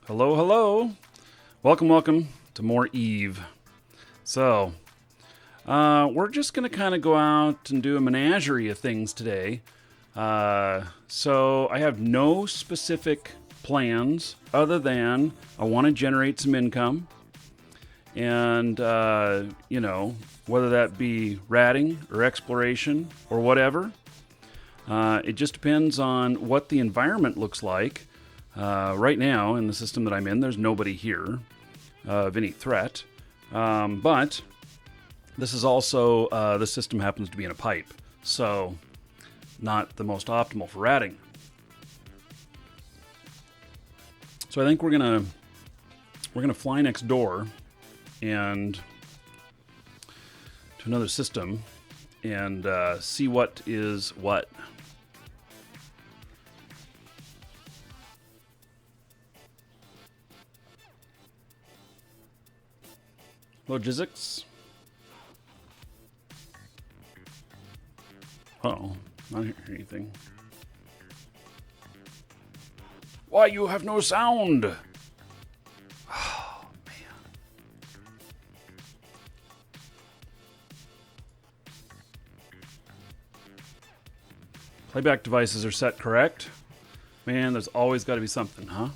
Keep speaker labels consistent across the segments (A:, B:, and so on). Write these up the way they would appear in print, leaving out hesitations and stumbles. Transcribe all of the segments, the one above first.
A: Hello, hello. Welcome to more Eve. So, we're just going to kind of go out and do a menagerie of things today. So, I have no specific plans other than I want to generate some income. And, whether that be ratting or exploration or whatever. It just depends on what the environment looks like. Right now, in the system that I'm in, there's nobody here of any threat. But this is also, the system happens to be in a pipe, so not the most optimal for ratting. So I think we're gonna fly next door and to another system and see what is what. Logistics. Uh-oh, not hearing anything. Why, you have no sound? Oh, man. Playback devices are set correct. Man, there's always got to be something, huh?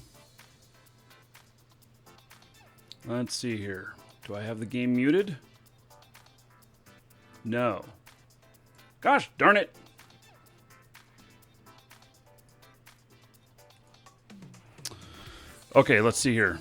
A: Let's see here. Do I have the game muted? No. Gosh darn it! Okay, let's see here.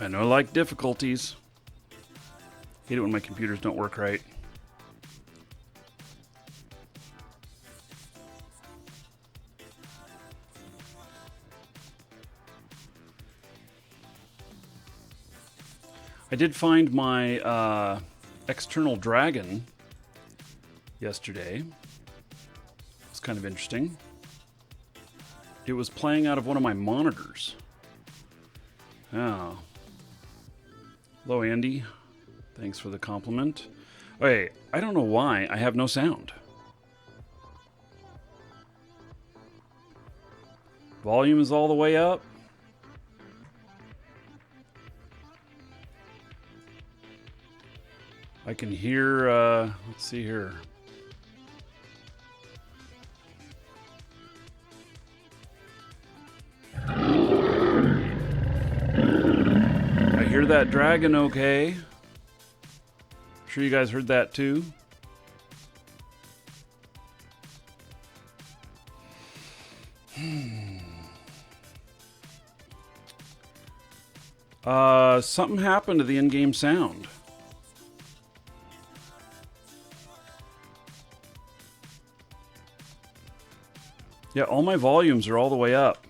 A: I know I like difficulties. Hate it when my computers don't work right. I did find my external dragon yesterday. It's kind of interesting. It was playing out of one of my monitors. Oh. Hello, Andy. Thanks for the compliment. Okay, I don't know why I have no sound. Volume is all the way up. I can hear, let's see here. I hear that dragon okay. Sure you guys heard that too. Something happened to the in-game sound. Yeah, all my volumes are all the way up.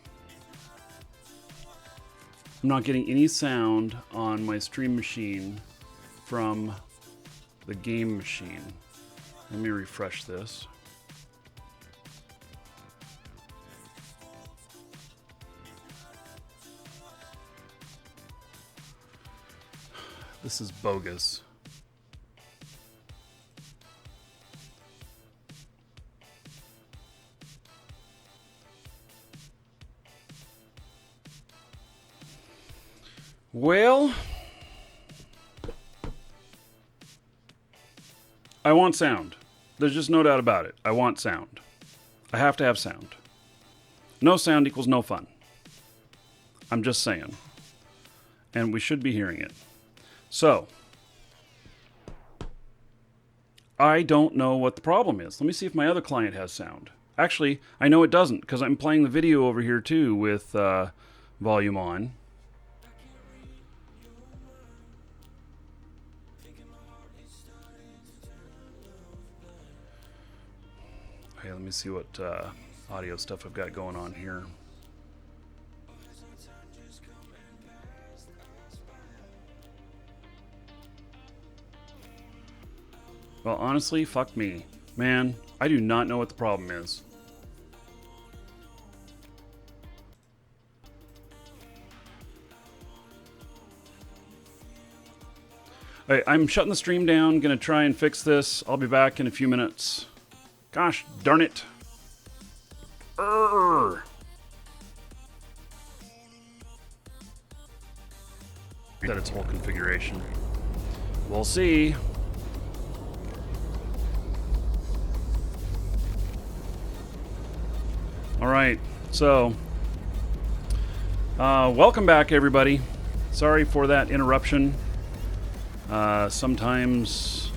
A: I'm not getting any sound on my stream machine from the game machine. Let me refresh this. This is bogus. Well, I want sound. There's just no doubt about it. I want sound. I have to have sound. No sound equals no fun. I'm just saying. And we should be hearing it. So, I don't know what the problem is. Let me see if my other client has sound. Actually, I know it doesn't because I'm playing the video over here too with volume on. Okay, let me see what audio stuff I've got going on here. Well, honestly, fuck me. Man, I do not know what the problem is. All right, I'm shutting the stream down. Gonna try and fix this. I'll be back in a few minutes. Gosh darn it. Urgh. That its whole configuration. We'll see. All right, so welcome back, everybody. Sorry for that interruption. Sometimes,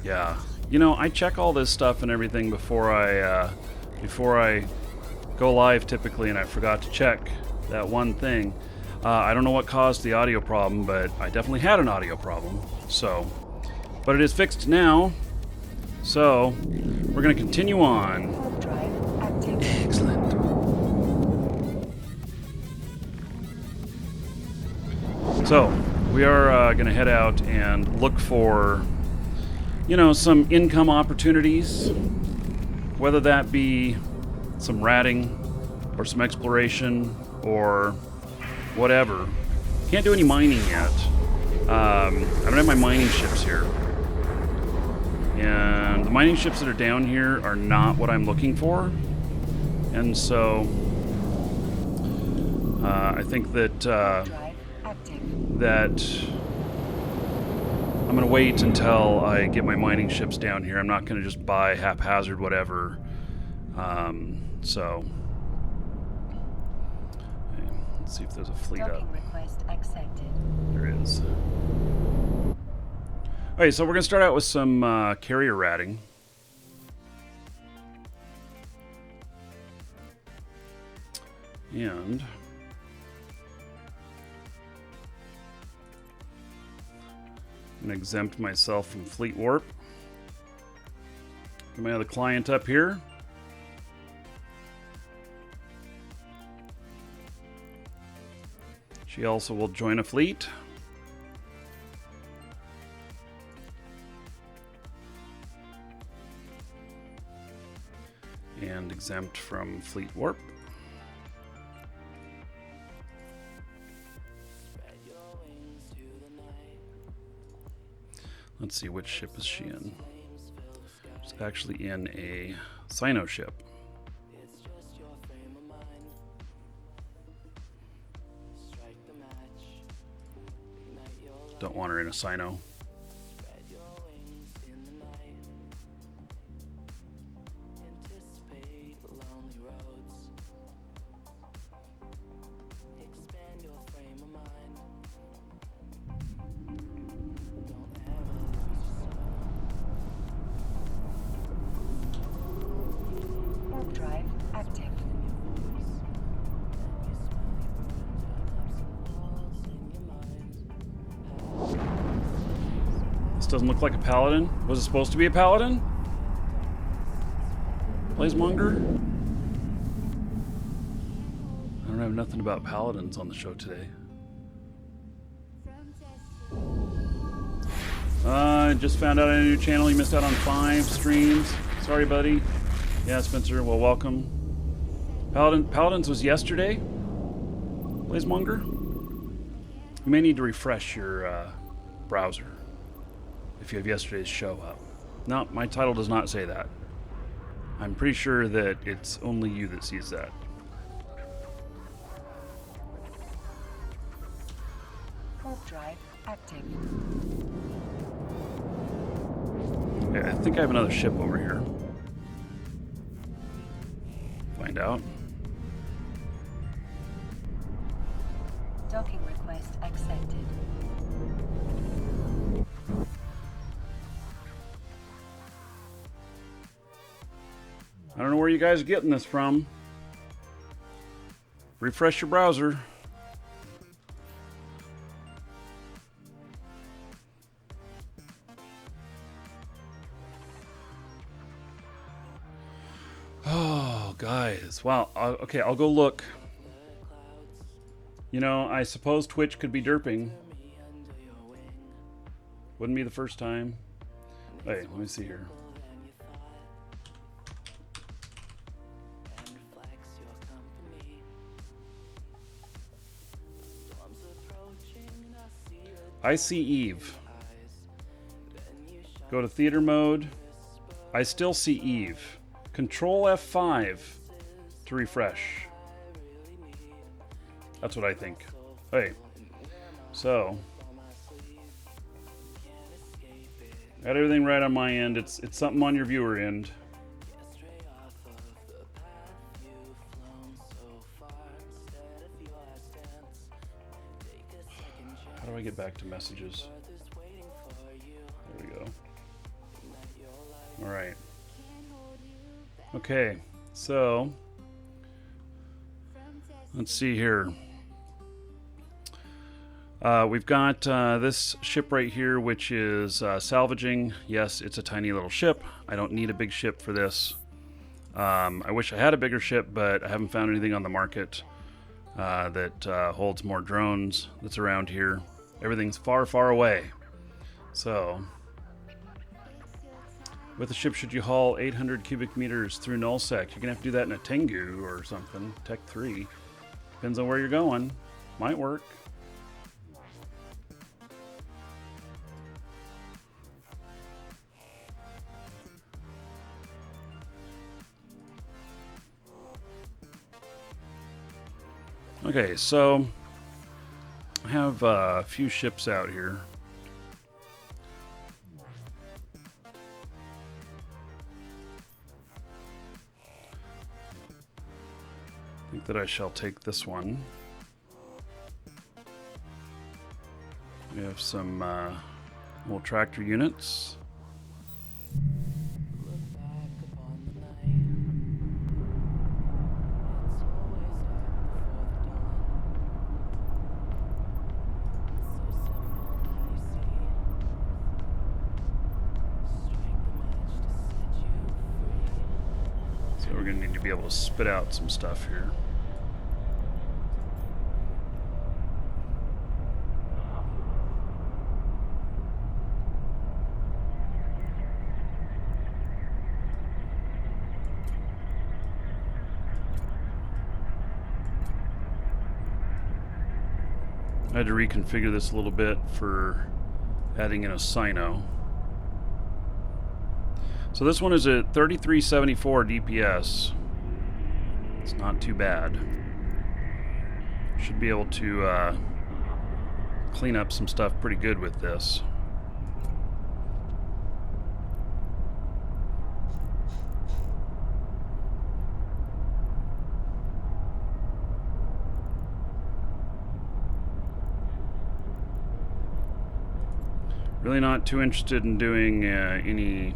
A: yeah, you know, I check all this stuff and everything before I go live typically, and I forgot to check that one thing. I don't know what caused the audio problem, but I definitely had an audio problem. So, but it is fixed now. So, we're going to continue on. Excellent. So, we are going to head out and look for, you know, some income opportunities, whether that be some ratting or some exploration or whatever. Can't do any mining yet. I don't have my mining ships here. And the mining ships that are down here are not what I'm looking for. And so I think that I'm going to wait until I get my mining ships down here. I'm not going to just buy haphazard whatever. So let's see if there's a fleet up.
B: Request accepted.
A: There is. Alright, so we're going to start out with some carrier ratting. And I'm going to exempt myself from fleet warp. Get my other client up here. She also will join a fleet. And exempt from fleet warp. Let's see, which ship is she in? She's actually in a Sino ship. Don't want her in a Sino.
B: Drive active.
A: This doesn't look like a paladin. Was it supposed to be a paladin? Blazemonger? I don't have nothing about paladins on the show today. I just found out I had a new channel. You missed out on 5 streams. Sorry, buddy. Yeah, Spencer. Well, welcome. Paladins was yesterday. Blazemonger. You may need to refresh your browser if you have yesterday's show up. No, my title does not say that. I'm pretty sure that it's only you that sees that.
B: Warp drive active.
A: Okay, I think I have another ship over here. Find out.
B: Docking request accepted.
A: I don't know where you guys are getting this from. Refresh your browser. Oh, guys. Wow. Okay, I'll go look. You know, I suppose Twitch could be derping. Wouldn't be the first time. Hey, let me see here. I see Eve. Go to theater mode. I still see Eve. Control F5 to refresh. That's what I think. Hey, so got everything right on my end. It's something on your viewer end. How do I get back to messages? There we go. All right. Okay, so let's see here. We've got this ship right here, which is salvaging. Yes, it's a tiny little ship. I don't need a big ship for this. I wish I had a bigger ship, but I haven't found anything on the market that holds more drones that's around here. Everything's far, far away. So, with the ship, should you haul 800 cubic meters through nullsec? You're going to have to do that in a Tengu or something. Tech 3. Depends on where you're going. Might work. Okay, so I have a few ships out here. I think that I shall take this one. We have some little tractor units. So we're going to need to be able to spit out some stuff here. I had to reconfigure this a little bit for adding in a Sino. So this one is at 3374 DPS. It's not too bad. Should be able to clean up some stuff pretty good with this. Really not too interested in doing anything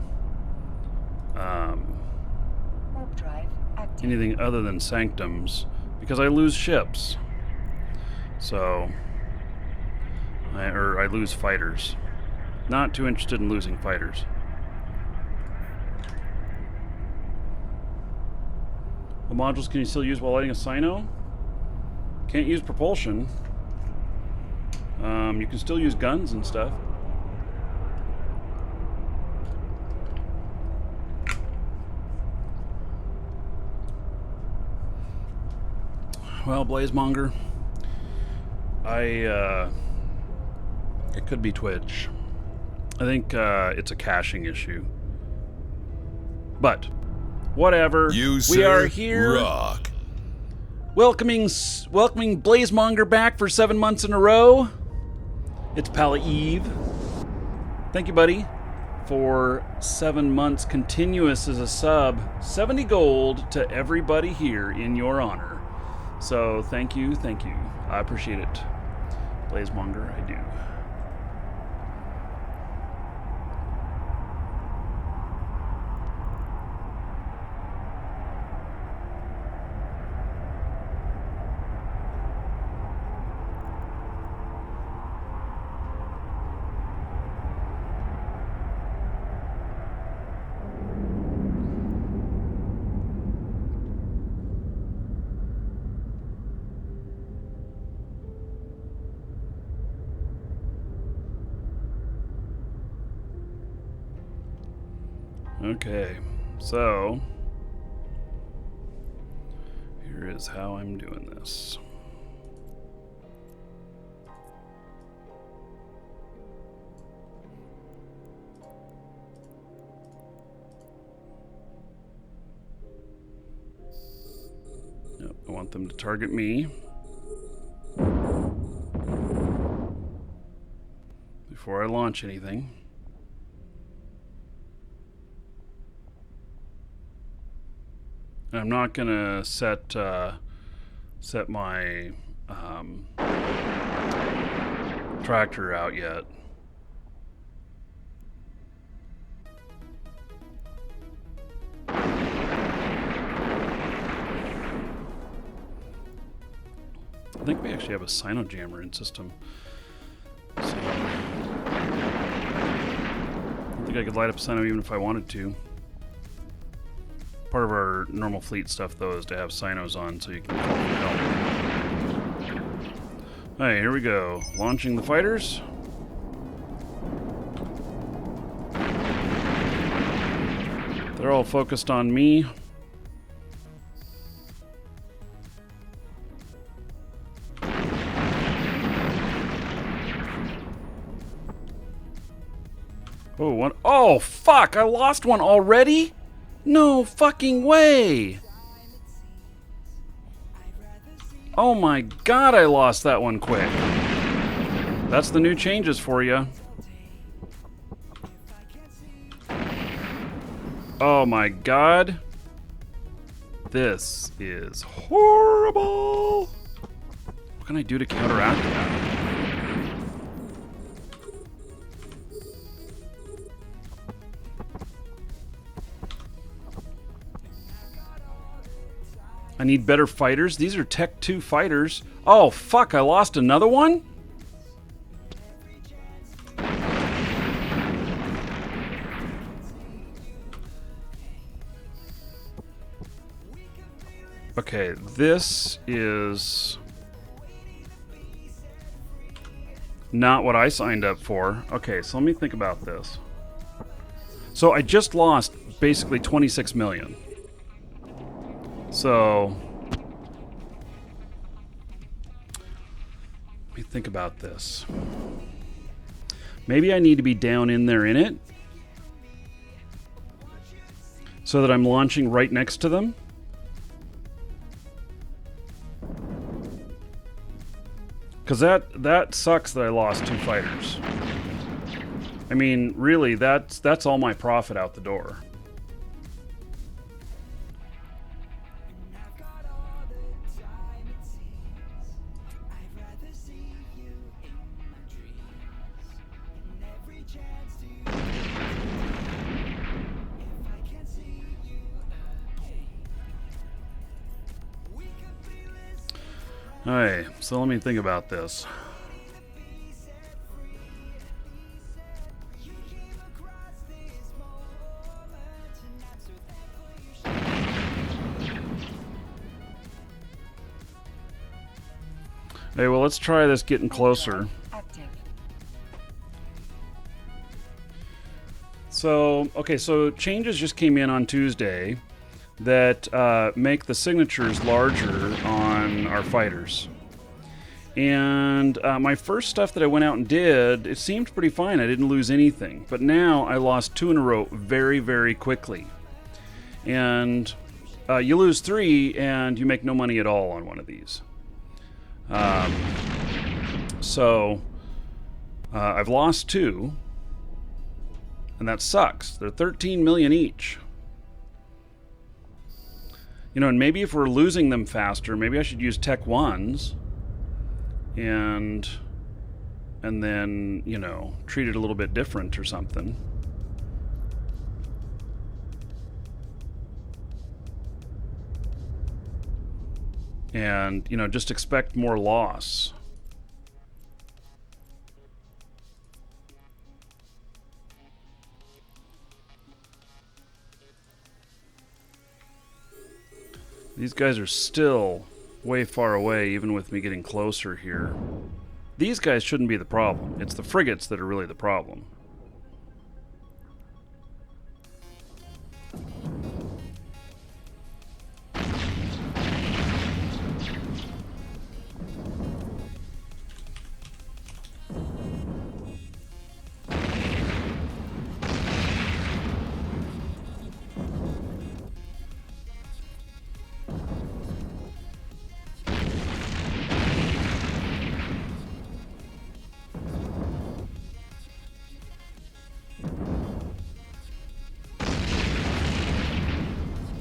A: other than sanctums because I lose ships. So, I lose fighters. Not too interested in losing fighters. What modules can you still use while lighting a Sino? Can't use propulsion. You can still use guns and stuff. Well, Blazemonger, it could be Twitch. I think it's a caching issue. But whatever. We are here.
C: Rock.
A: Welcoming Blazemonger back for 7 months in a row. It's Pala Eve. Thank you, buddy, for 7 months continuous as a sub. 70 gold to everybody here in your honor. So thank you. I appreciate it. Blazemonger, I do. Okay, so here is how I'm doing this. want them to target me before I launch anything. And I'm not gonna set my tractor out yet. I think we actually have a sino jammer in system. So I think I could light up a sino even if I wanted to. Part of our normal fleet stuff, though, is to have sinos on so you can call for help. Alright, here we go. Launching the fighters. They're all focused on me. Oh, one. Oh, fuck! I lost one already? No fucking way! Oh my god, I lost that one quick. That's the new changes for you. Oh my god. This is horrible. What can I do to counteract that? I need better fighters. These are Tech 2 fighters. Oh, fuck, I lost another one? Okay, this is not what I signed up for. Okay, so let me think about this. So I just lost basically 26 million. So, let me think about this. Maybe I need to be down in there in it so that I'm launching right next to them. Because that sucks that I lost 2 fighters. I mean, really, that's all my profit out the door. Alright, so let me think about this. Hey, well, let's try this getting closer. So, okay, so changes just came in on Tuesday that make the signatures larger on our fighters. And my first stuff that I went out and did, it seemed pretty fine. I didn't lose anything. But now I lost 2 in a row very, very quickly. And you lose 3 and you make no money at all on one of these. So I've lost 2. And that sucks. They're 13 million each. You know, and maybe if we're losing them faster, maybe I should use Tech 1s and then, you know, treat it a little bit different or something. And, you know, just expect more loss. These guys are still way far away, even with me getting closer here. These guys shouldn't be the problem. It's the frigates that are really the problem.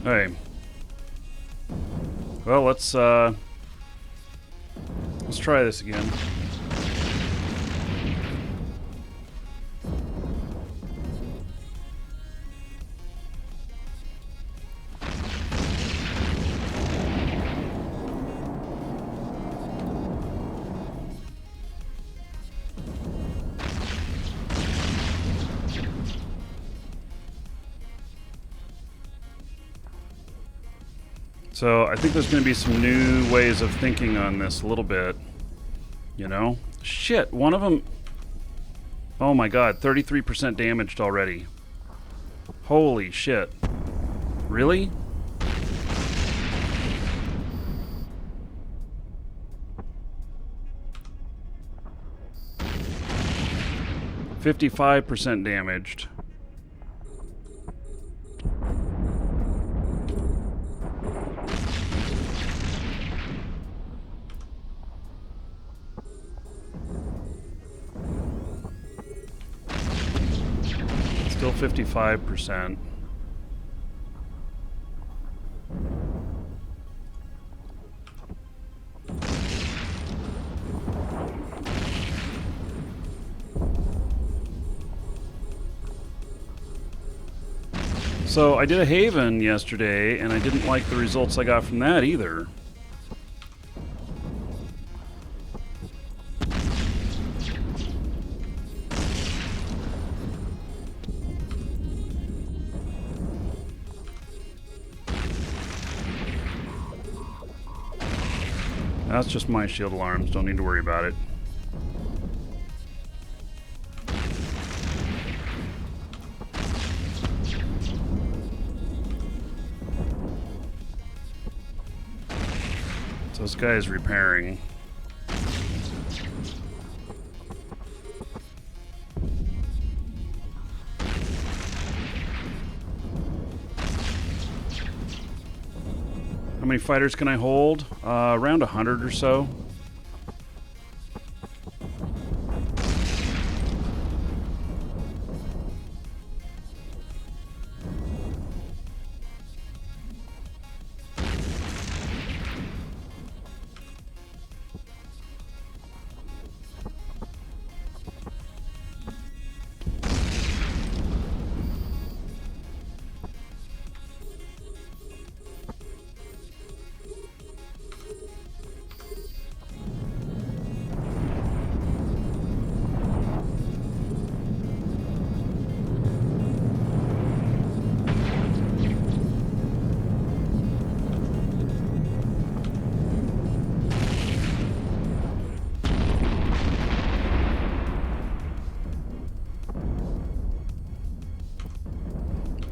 A: Hey. Well, let's try this again. So I think there's going to be some new ways of thinking on this a little bit. You know? Shit, one of them... Oh my god, 33% damaged already. Holy shit. Really? %55 damaged. Still 55%. So I did a Haven yesterday, and I didn't like the results I got from that either. That's just my shield alarms, don't need to worry about it. So this guy is repairing. How many fighters can I hold? Around 100 or so.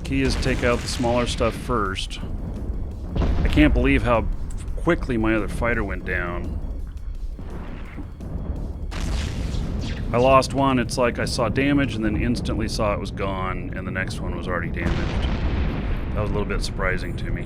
A: Key is take out the smaller stuff first. I can't believe how quickly my other fighter went down. I lost one, it's like I saw damage and then instantly saw it was gone, and the next one was already damaged. That was a little bit surprising to me.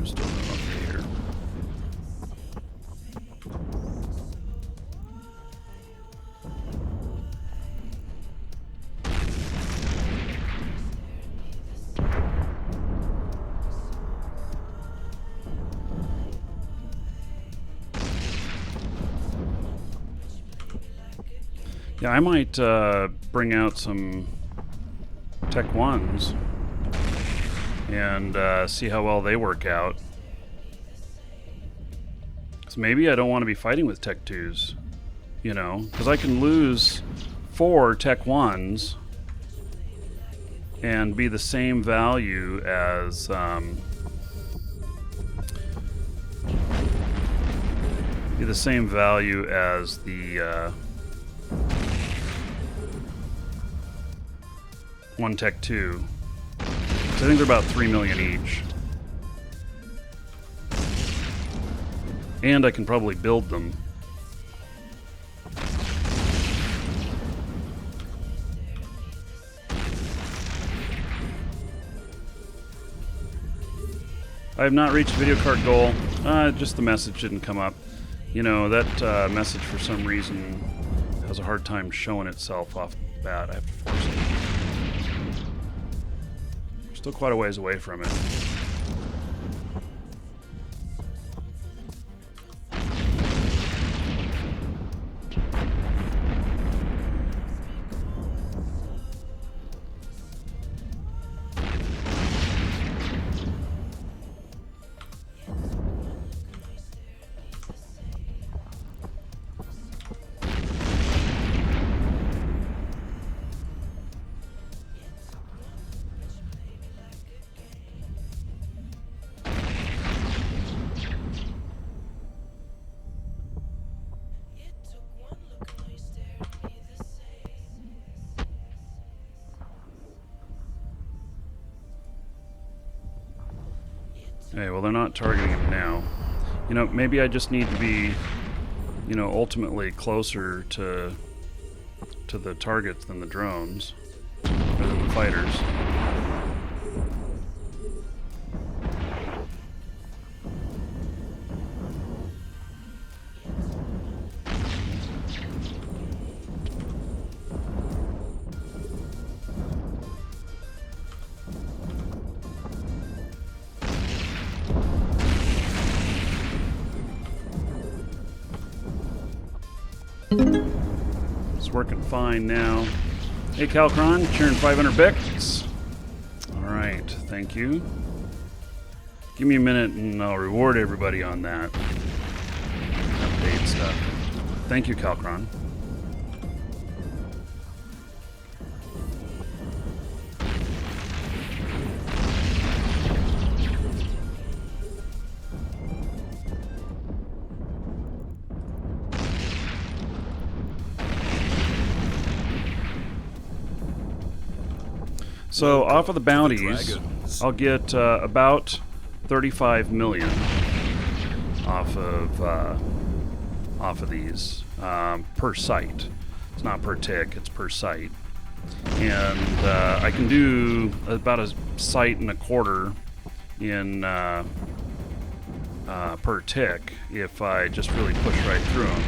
A: Still not up here. Yeah, I might bring out some Tech 1s and see how well they work out. So maybe I don't want to be fighting with Tech 2s, you know, because I can lose 4 Tech 1s and be the same value as one Tech 2. So I think they're about 3 million each. And I can probably build them. I have not reached video card goal. Just the message didn't come up. You know, that message for some reason has a hard time showing itself off the bat. I have to force it. We're still quite a ways away from it. Okay, well, they're not targeting him now. You know, maybe I just need to be, you know, ultimately closer to the targets than the drones, or than the fighters. It's working fine now. Hey, Calcron, cheering 500 bits. All right, thank you. Give me a minute and I'll reward everybody on that update stuff. Thank you, Calcron. So off of the bounties, I'll get about 35 million off of these per site. It's not per tick; it's per site. And I can do about a site and a quarter in per tick if I just really push right through them.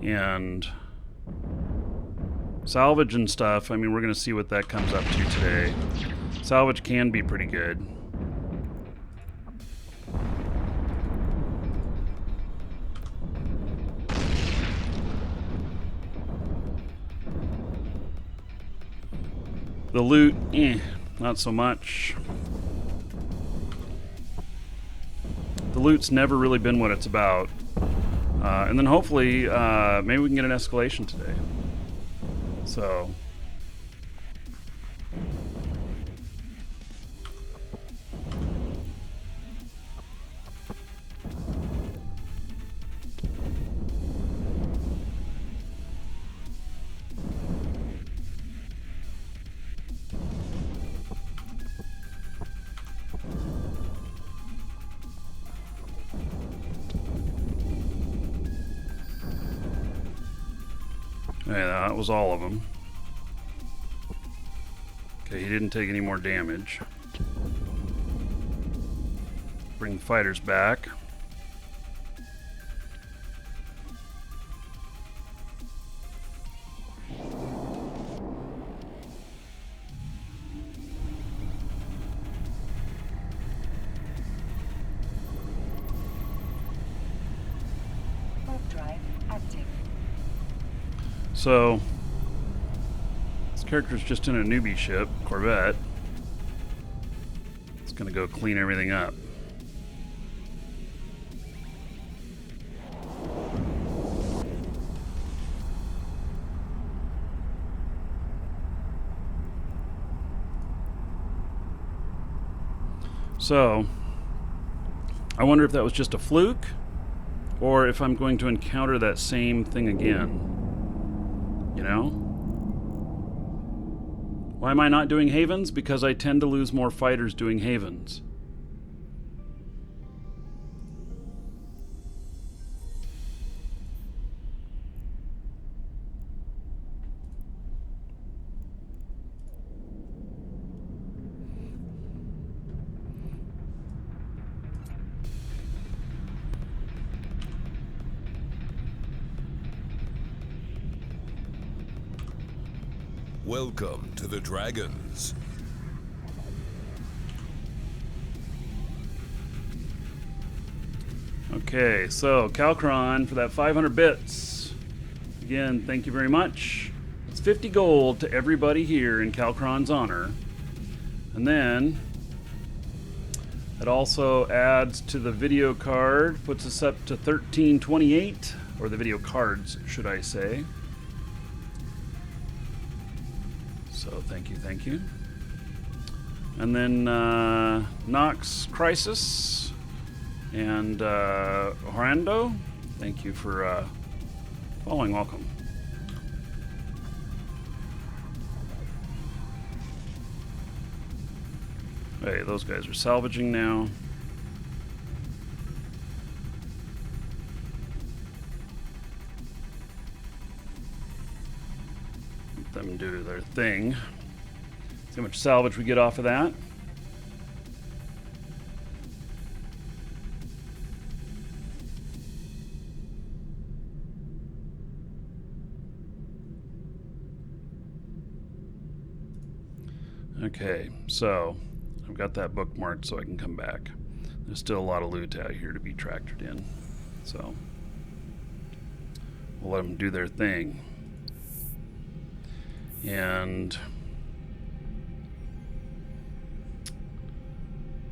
A: And salvage and stuff, I mean, we're going to see what that comes up to today. Salvage can be pretty good. The loot, not so much. The loot's never really been what it's about. And then hopefully, maybe we can get an escalation today. So yeah, that was all of them. Okay, he didn't take any more damage. Bring the fighters back.
B: Drive active.
A: So, this character's just in a newbie ship, Corvette. It's gonna go clean everything up. So, I wonder if that was just a fluke, or if I'm going to encounter that same thing again. You know? Why am I not doing havens? Because I tend to lose more fighters doing havens.
C: Welcome to the Dragons.
A: Okay, so Calcron for that 500 bits. Again, thank you very much. It's 50 gold to everybody here in Calcron's honor. And then it also adds to the video card, puts us up to 1328, or the video cards, should I say. So thank you, thank you. And then Nox Crisis and Horando, thank you for following. Welcome. Hey, those guys are salvaging now. Let them do their thing. See how much salvage we get off of that. Okay, so I've got that bookmarked so I can come back. There's still a lot of loot out here to be tractored in, so we'll let them do their thing. And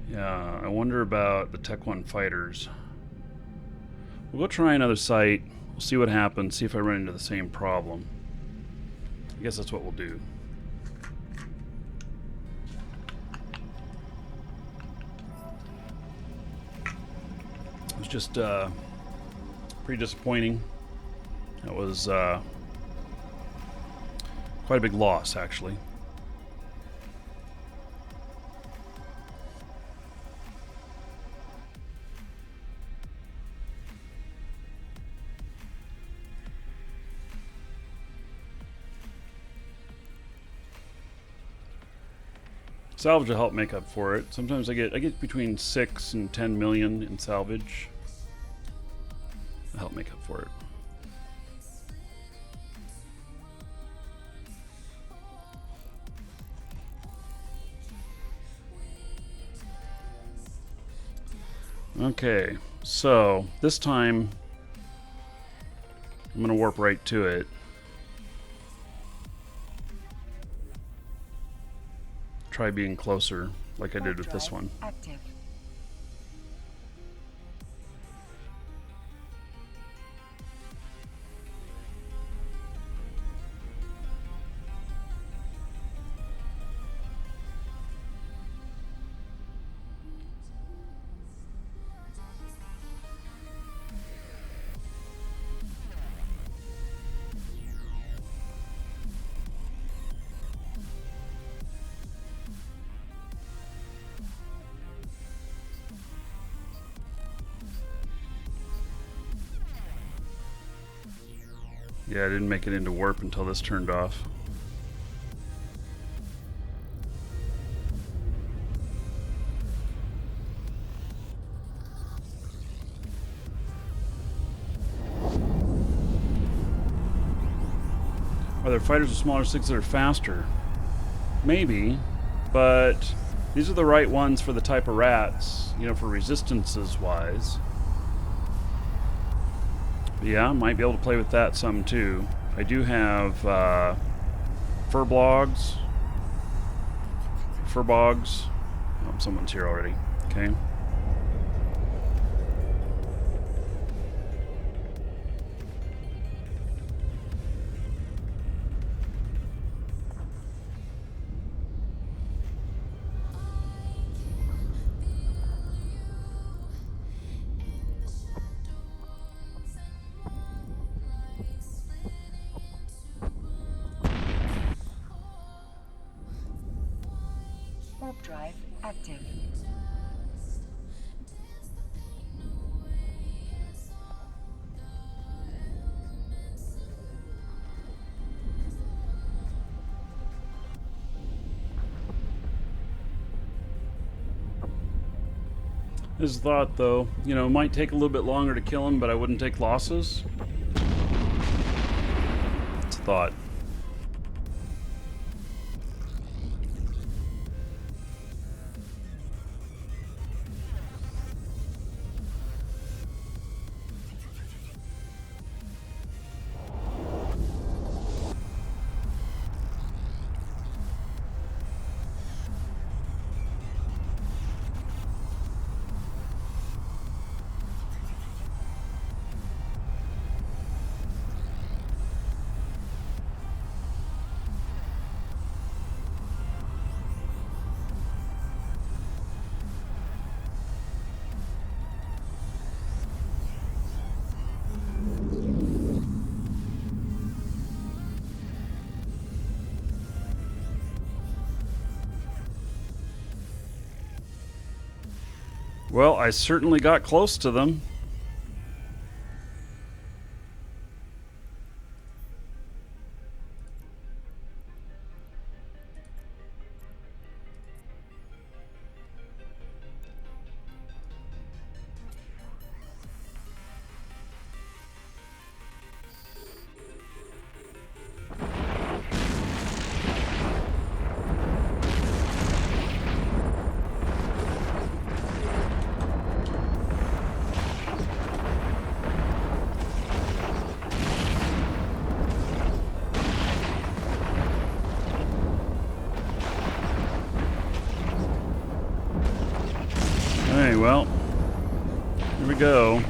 A: yeah, I wonder about the Tech 1 fighters. We'll go try another site. We'll see what happens, see if I run into the same problem. I guess that's what we'll do. It was just pretty disappointing. That was quite a big loss, actually. Salvage will help make up for it. Sometimes I get between 6 and 10 million in salvage. It'll help make up for it. Okay, so this time I'm gonna warp right to it. Try being closer like I did with this one.
B: Active.
A: Yeah, I didn't make it into warp until this turned off. Are there fighters with smaller sticks that are faster? Maybe, but these are the right ones for the type of rats, you know, for resistances wise. But yeah, might be able to play with that some too. I do have furbogs. Oh, someone's here already. Okay.
B: Warp drive active.
A: His thought, though, you know, it might take a little bit longer to kill him, but I wouldn't take losses. It's a thought. Well, I certainly got close to them. Hey, well, here we go.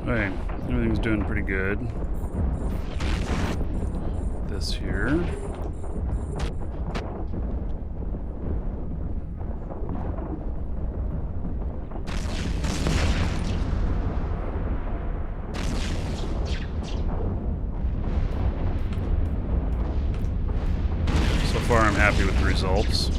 A: Okay, everything's doing pretty good. This here. So far, I'm happy with the results.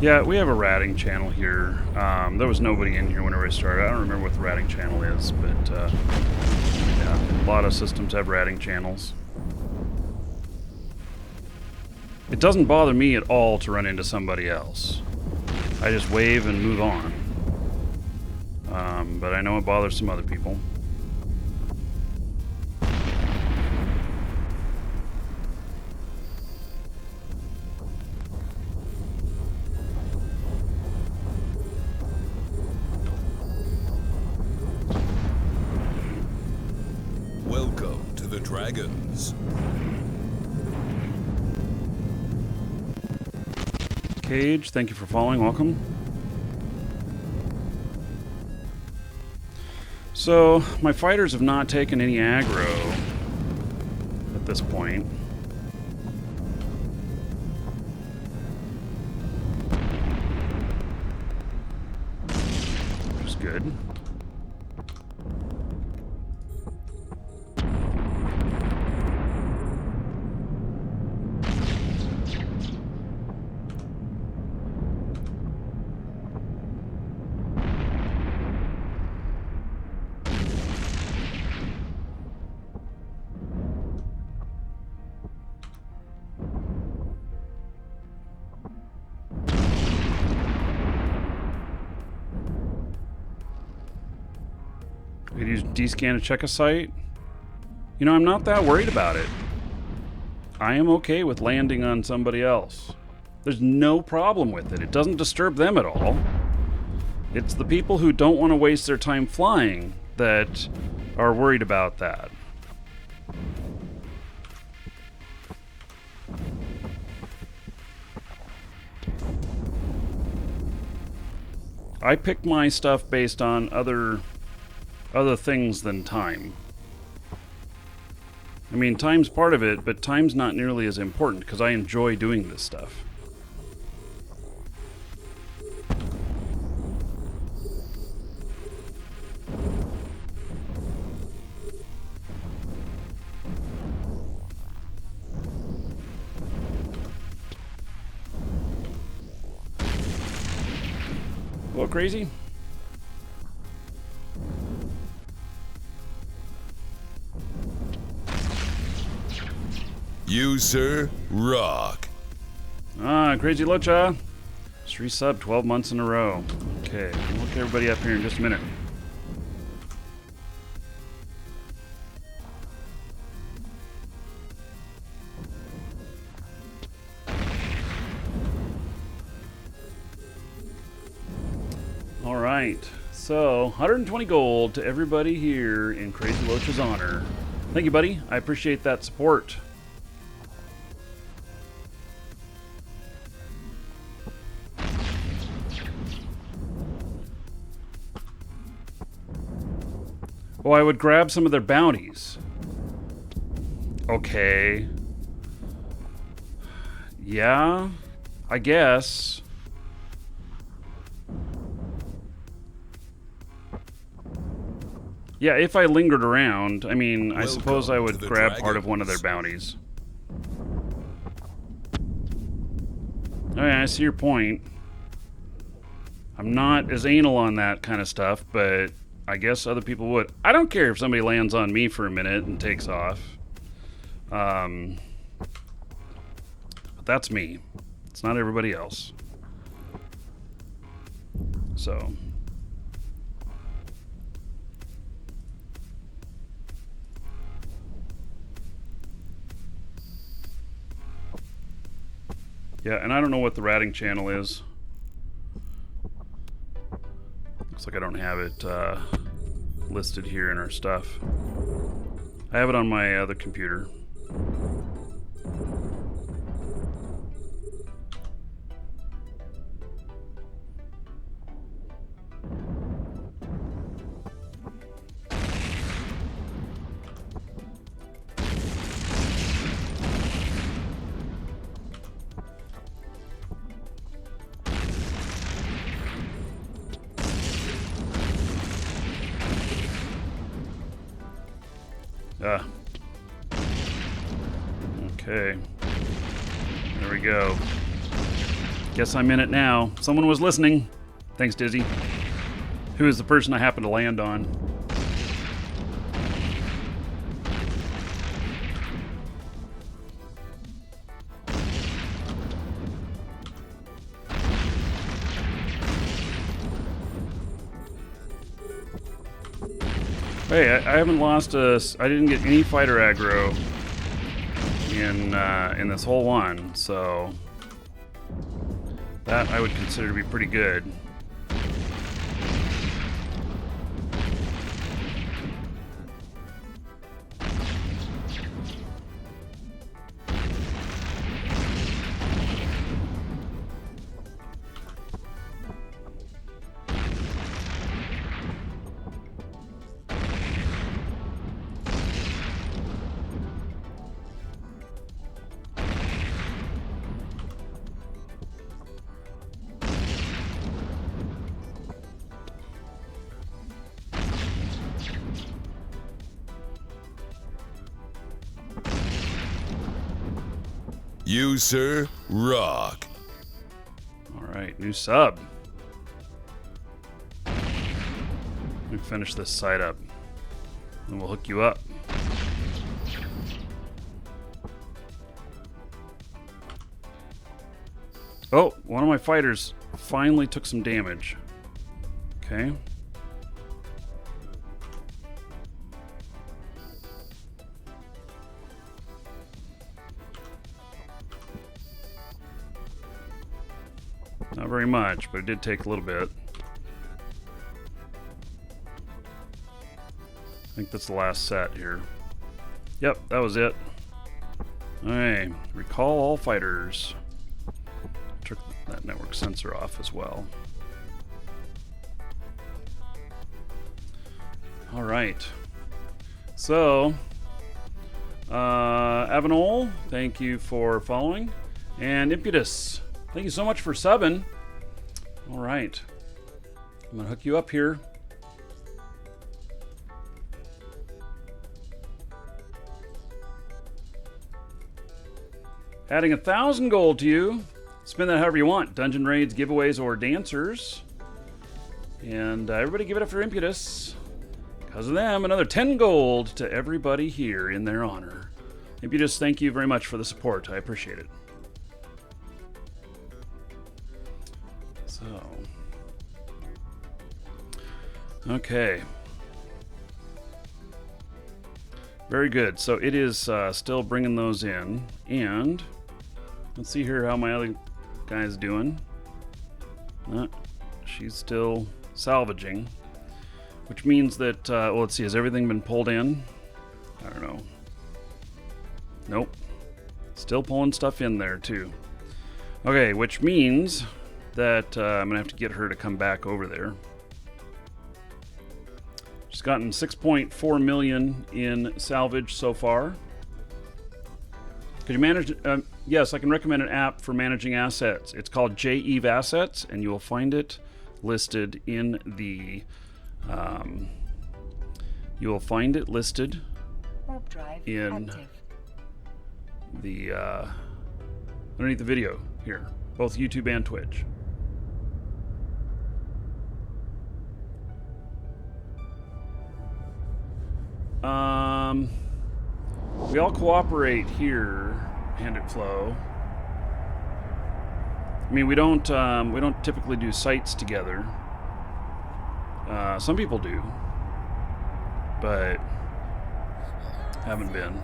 A: Yeah, we have a ratting channel here. There was nobody in here whenever I started. I don't remember what the ratting channel is, but yeah, a lot of systems have ratting channels. It doesn't bother me at all to run into somebody else. I just wave and move on. But I know it bothers some other people.
C: Welcome to the Dragons.
A: Cage, thank you for following. Welcome. So, my fighters have not taken any aggro at this point. Which is good. We could use D-scan to check a site. You know, I'm not that worried about it. I am okay with landing on somebody else. There's no problem with it. It doesn't disturb them at all. It's the people who don't want to waste their time flying that are worried about that. I pick my stuff based on other things than time. I mean, time's part of it, but time's not nearly as important because I enjoy doing this stuff. A little crazy?
C: You, sir, rock.
A: Crazy Locha. Just resub 12 months in a row. Okay, we'll look everybody up here in just a minute. Alright, so 120 gold to everybody here in Crazy Locha's honor. Thank you, buddy. I appreciate that support. Oh, I would grab some of their bounties. Okay. Yeah, I guess. Yeah, if I lingered around, I mean, I suppose I would grab part of one of their bounties. Alright, I see your point. I'm not as anal on that kind of stuff, but I guess other people would. I don't care if somebody lands on me for a minute and takes off. But that's me. It's not everybody else. So. Yeah, and I don't know what the ratting channel is. Looks like I don't have it listed here in our stuff. I have it on my other computer. Okay. There we go. Guess I'm in it now. Someone was listening. Thanks, Dizzy. Who is the person I happen to land on? Hey, I haven't lost I didn't get any fighter aggro in this whole one, so that I would consider to be pretty good.
C: You, sir, rock.
A: All right, new sub. Let me finish this side up, and we'll hook you up. Oh, one of my fighters finally took some damage. Okay. Not very much, but it did take a little bit. I think that's the last set here. Yep, that was it. Alright, recall all fighters. Took that network sensor off as well. Alright. So, Avanol, thank you for following. And Impetus, thank you so much for subbing. Alright. I'm going to hook you up here. Adding 1,000 gold to you. Spend that however you want. Dungeon raids, giveaways, or dancers. And everybody give it up for Impetus. Because of them, another 10 gold to everybody here in their honor. Impetus, thank you very much for the support. I appreciate it. So. Okay. Very good. So it is still bringing those in. And let's see here how my other guy's doing. She's still salvaging. Which means that, well, let's see, has everything been pulled in? I don't know. Nope. Still pulling stuff in there, too. Okay, which means that I'm going to have to get her to come back over there. She's gotten 6.4 million in salvage so far. Could you manage? Yes, I can recommend an app for managing assets. It's called JEVE Assets, and you will find it listed in the... you will find it listed
B: Warp drive
A: in
B: active.
A: the underneath the video here, both YouTube and Twitch. We all cooperate here, Handed Flow. I mean, we don't typically do sites together. Some people do, but haven't been.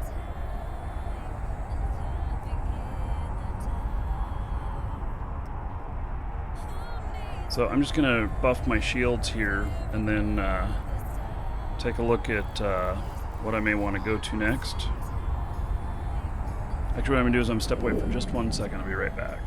A: So I'm just gonna buff my shields here, and then take a look at what I may want to go to next. Actually, what I'm gonna do is I'm gonna step away for just 1 second. I'll be right back.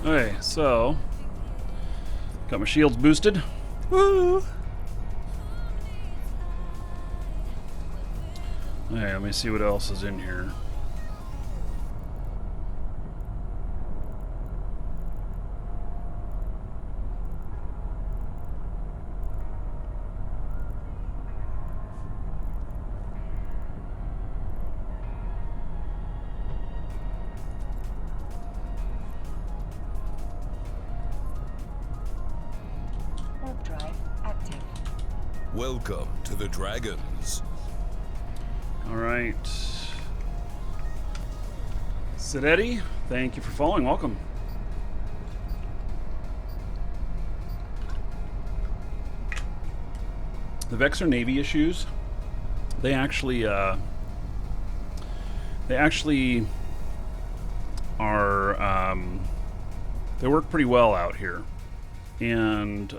A: Okay, so got my shields boosted. Woo! Okay, let me see what else is in here.
B: Warp drive active.
C: Welcome to the Dragons.
A: All right. Sidetti, thank you for following. Welcome. The Vexor Navy issues, they actually are they work pretty well out here. And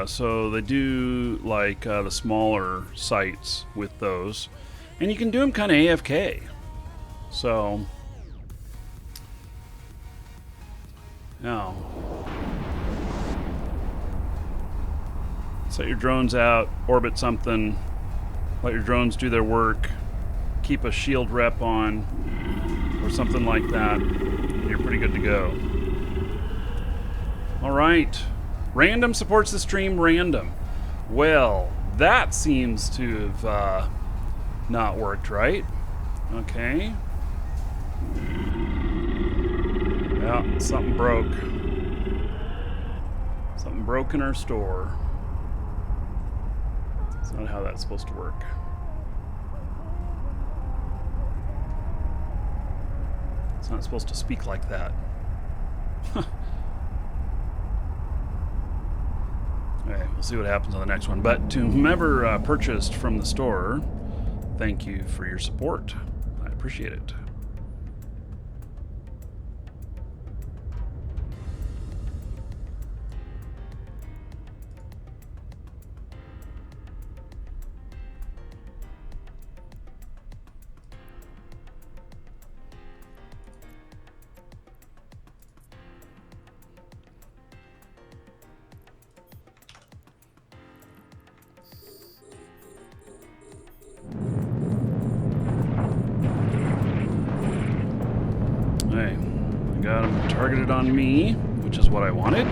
A: so they do like the smaller sites with those. And you can do them kind of AFK. So, now, set your drones out, orbit something, let your drones do their work, keep a shield rep on, or something like that, and you're pretty good to go. Alright, Random supports the stream. Random. Well, that seems to have not worked right. Okay. Yeah, something broke. Something broke in our store. That's not how that's supposed to work. It's not supposed to speak like that. Okay, we'll see what happens on the next one. But to whomever purchased from the store, thank you for your support. I appreciate it. Got him targeted on me, which is what I wanted.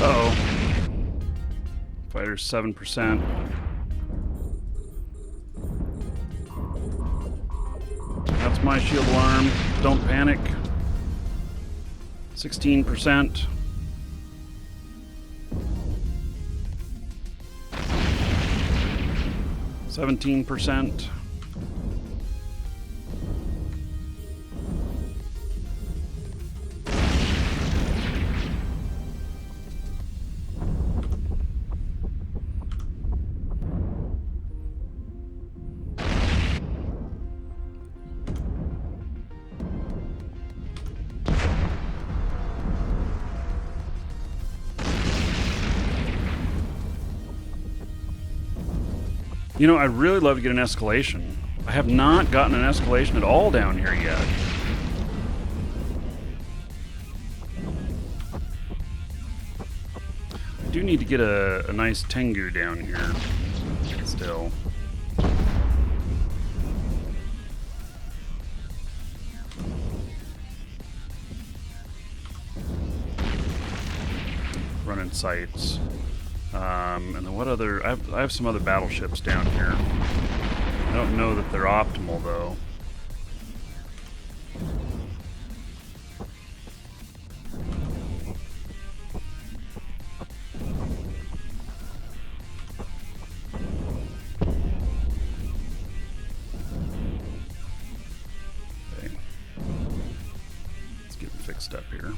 A: Uh-oh. Fighter's 7%. That's my shield alarm. Don't panic. 16%. 17%. You know, I'd really love to get an escalation. I have not gotten an escalation at all down here yet. I do need to get a nice Tengu down here still. Running sights. And then what other... I have some other battleships down here. I don't know that they're optimal, though. Okay. Let's get them fixed up here.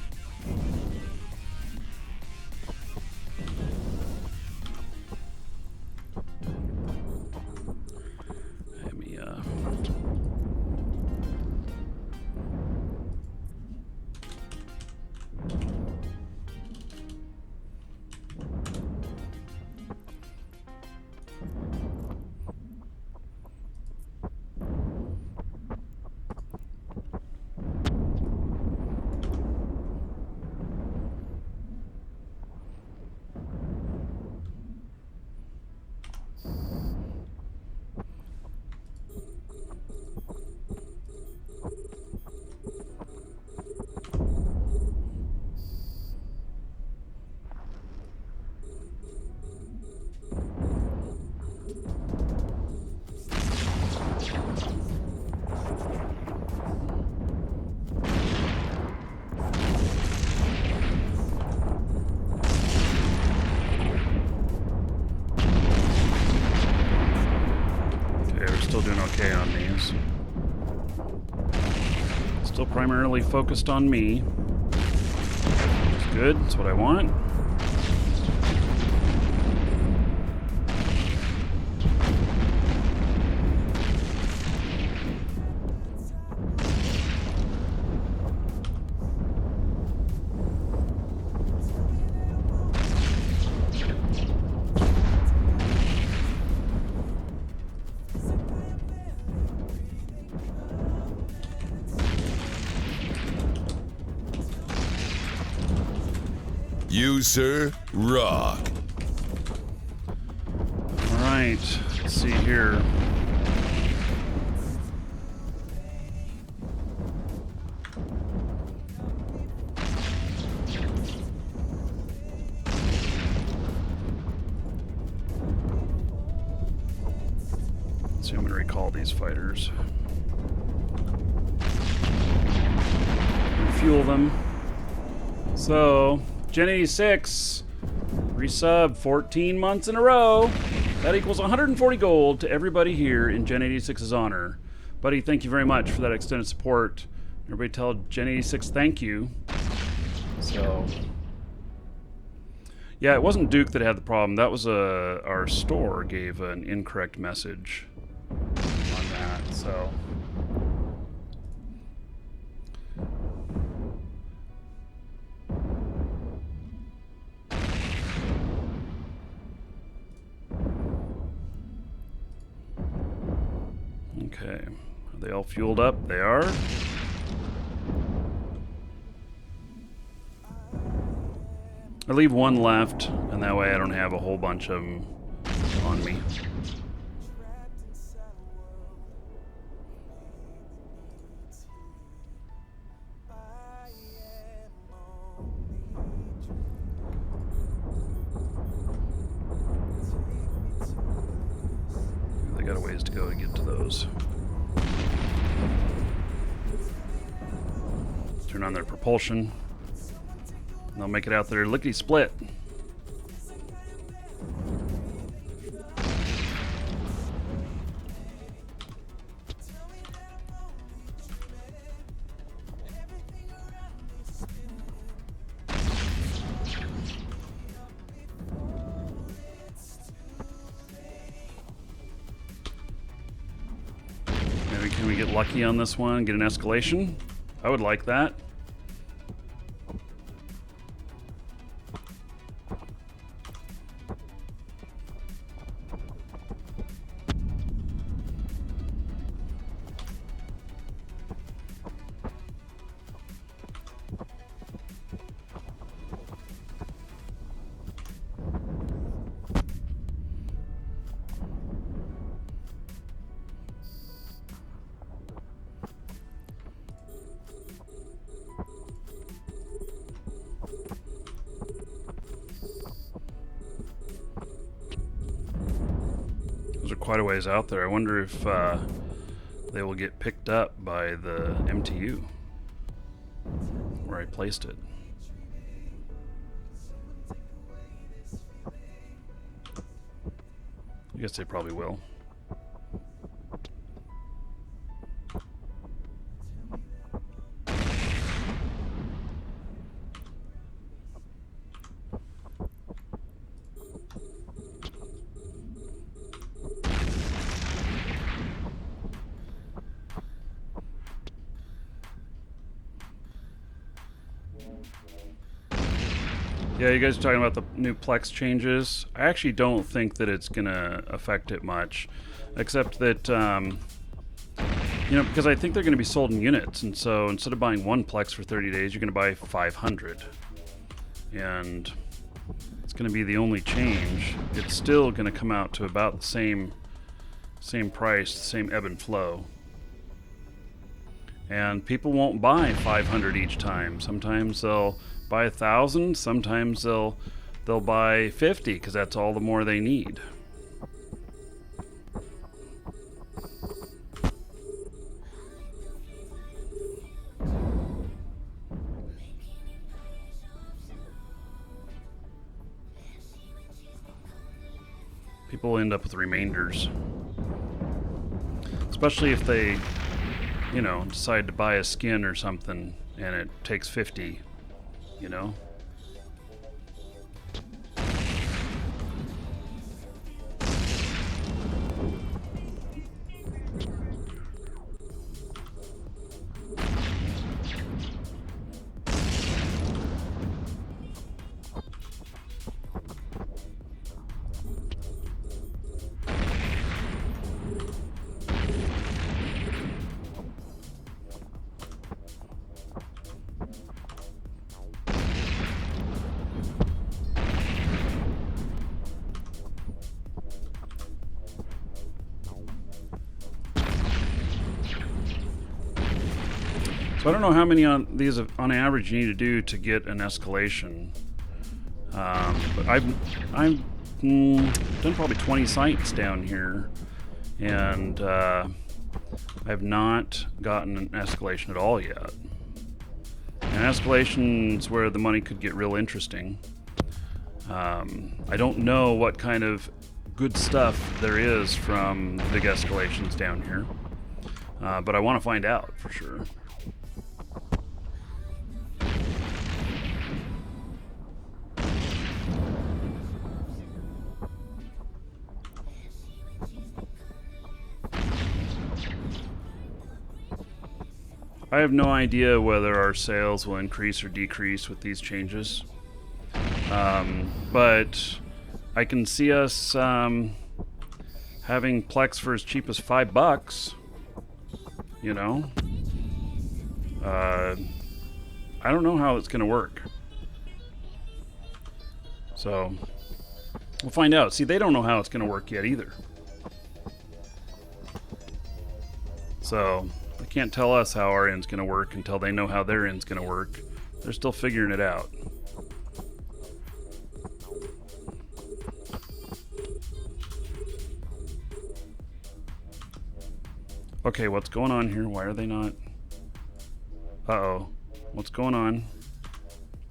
A: Still doing okay on these. Still primarily focused on me. Which is good. That's what I want.
C: You, sir, rock.
A: All right. Let's see here. Let's see, I'm going to recall these fighters. Refuel them. So, Gen 86, resub 14 months in a row. That equals 140 gold to everybody here in Gen 86's honor. Buddy, thank you very much for that extended support. Everybody tell Gen 86 thank you. So, yeah, it wasn't Duke that had the problem. That was our store gave an incorrect message on that. So. Okay, are they all fueled up? They are. I leave one left, and that way I don't have a whole bunch of them on me. They got a ways to go to get to those. Turn on their propulsion. And they'll make it out there lickety split. Maybe can we get lucky on this one? Get an escalation? I would like that. quite a ways out there. I wonder if they will get picked up by the MTU where I placed it. I guess they probably will. Yeah, you guys are talking about the new Plex changes. I actually don't think that it's going to affect it much, except that, because I think they're going to be sold in units. And so instead of buying one Plex for 30 days, you're going to buy 500. And it's going to be the only change. It's still going to come out to about the same price, the same ebb and flow. And people won't buy 500 each time. Sometimes they'll buy 1,000. Sometimes they'll buy 50 because that's all the more they need. People end up with remainders, especially if they, decide to buy a skin or something and it takes 50. So I don't know how many on these on average you need to do to get an escalation, but I've done probably 20 sites down here, and I've not gotten an escalation at all yet. And escalation's where the money could get real interesting. I don't know what kind of good stuff there is from the big escalations down here, but I want to find out for sure. I have no idea whether our sales will increase or decrease with these changes, but I can see us having Plex for as cheap as $5. I don't know how it's going to work, so we'll find out. See, they don't know how it's going to work yet either, so they can't tell us how our end's going to work until they know how their end's going to work. They're still figuring it out. Okay, what's going on here? Why are they not? Uh-oh. What's going on?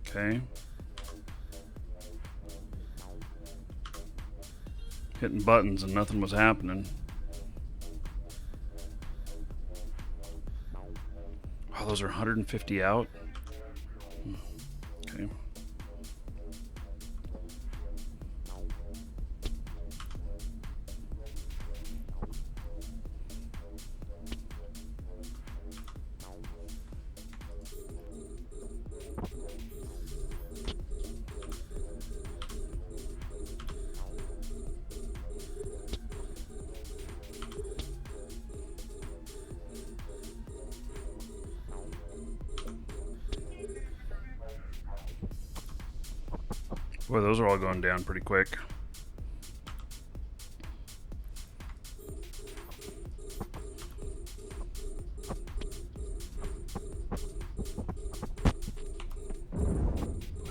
A: Okay. Hitting buttons and nothing was happening. Oh, those are 150 out. Okay. Boy, those are all going down pretty quick.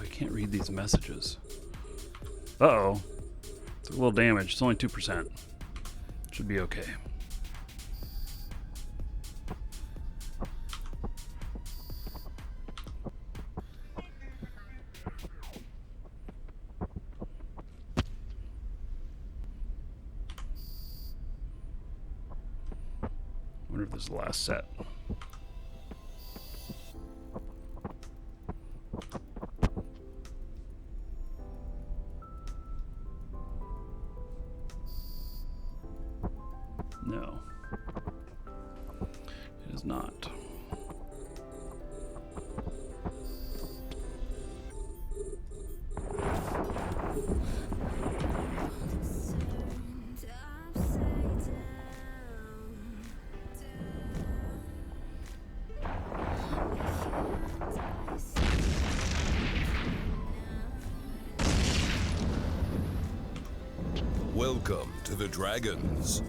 A: I can't read these messages. Uh-oh. It's a little damage. It's only 2%. Should be okay. Wonder if this is the last set. No, it is not.
C: Welcome to the Dragons.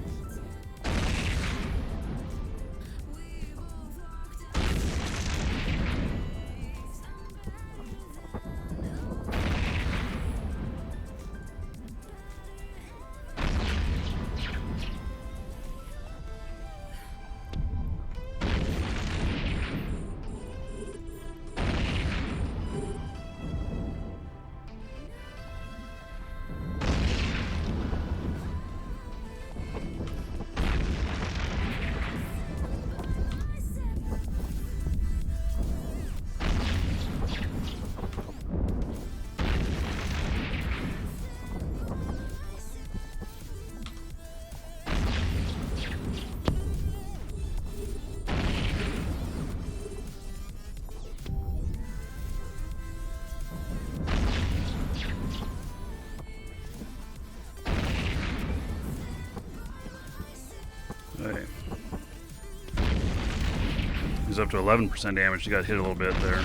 A: Okay. He's up to 11% damage. He got hit a little bit there.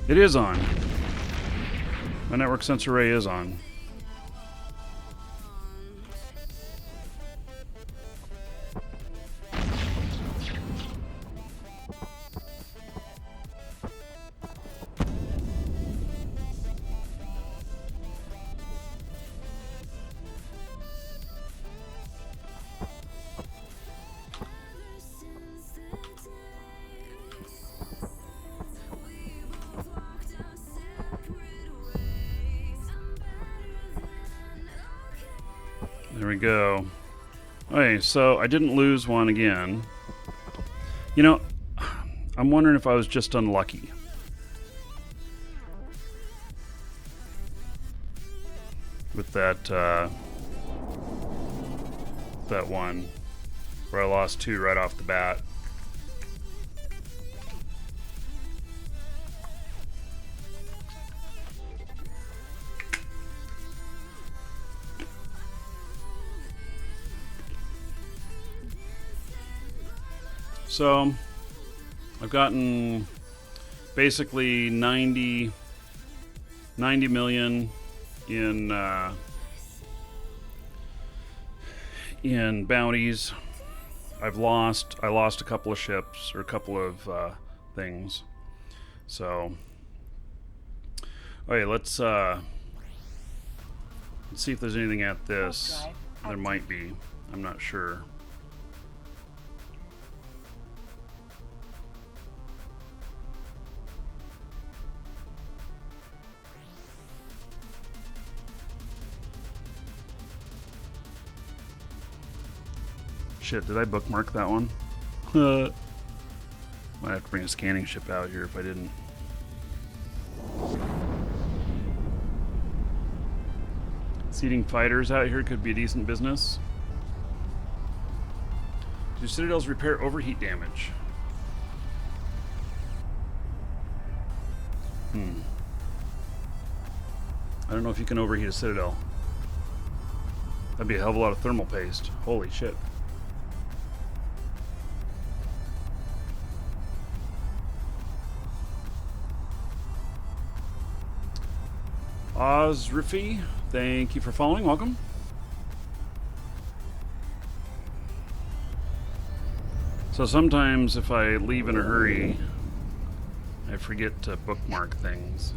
A: It is on. My network sensor array is on. There we go. Okay, so I didn't lose one again. You know, I'm wondering if I was just unlucky. With that one where I lost 2 right off the bat. So I've gotten basically 90 million in bounties. I lost a couple of ships or a couple of things. So okay, let's see if there's anything at this. There might be. I'm not sure. Shit, did I bookmark that one? Might have to bring a scanning ship out here if I didn't. Seeding fighters out here could be a decent business. Do citadels repair overheat damage? I don't know if you can overheat a citadel. That'd be a hell of a lot of thermal paste. Holy shit. Ozrifi, thank you for following. Welcome. So sometimes if I leave in a hurry, I forget to bookmark things.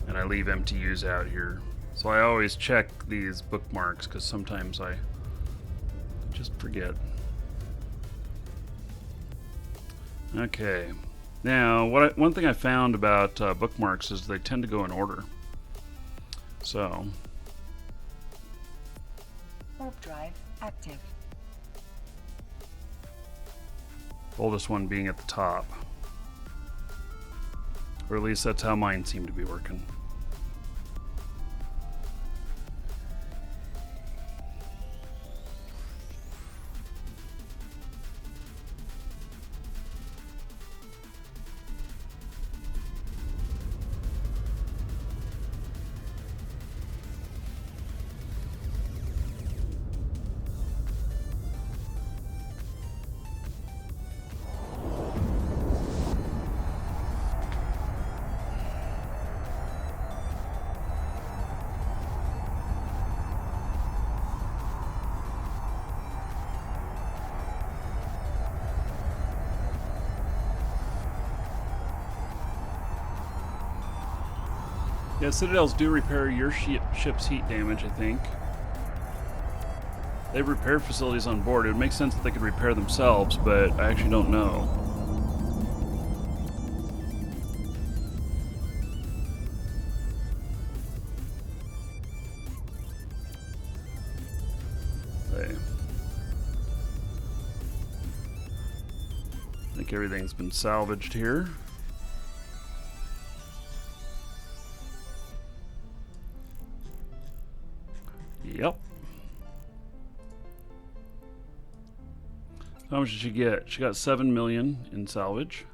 A: And I leave MTUs out here. So I always check these bookmarks because sometimes I just forget. Okay. Now, one thing I found about bookmarks is they tend to go in order. So,
B: Warp drive active.
A: oldest one being at the top. Or at least that's how mine seem to be working. Yeah, Citadels do repair your ship's heat damage, I think. They have repair facilities on board. It would make sense that they could repair themselves, but I actually don't know. I think everything's been salvaged here. Yep. How much did she get? She got 7 million in salvage.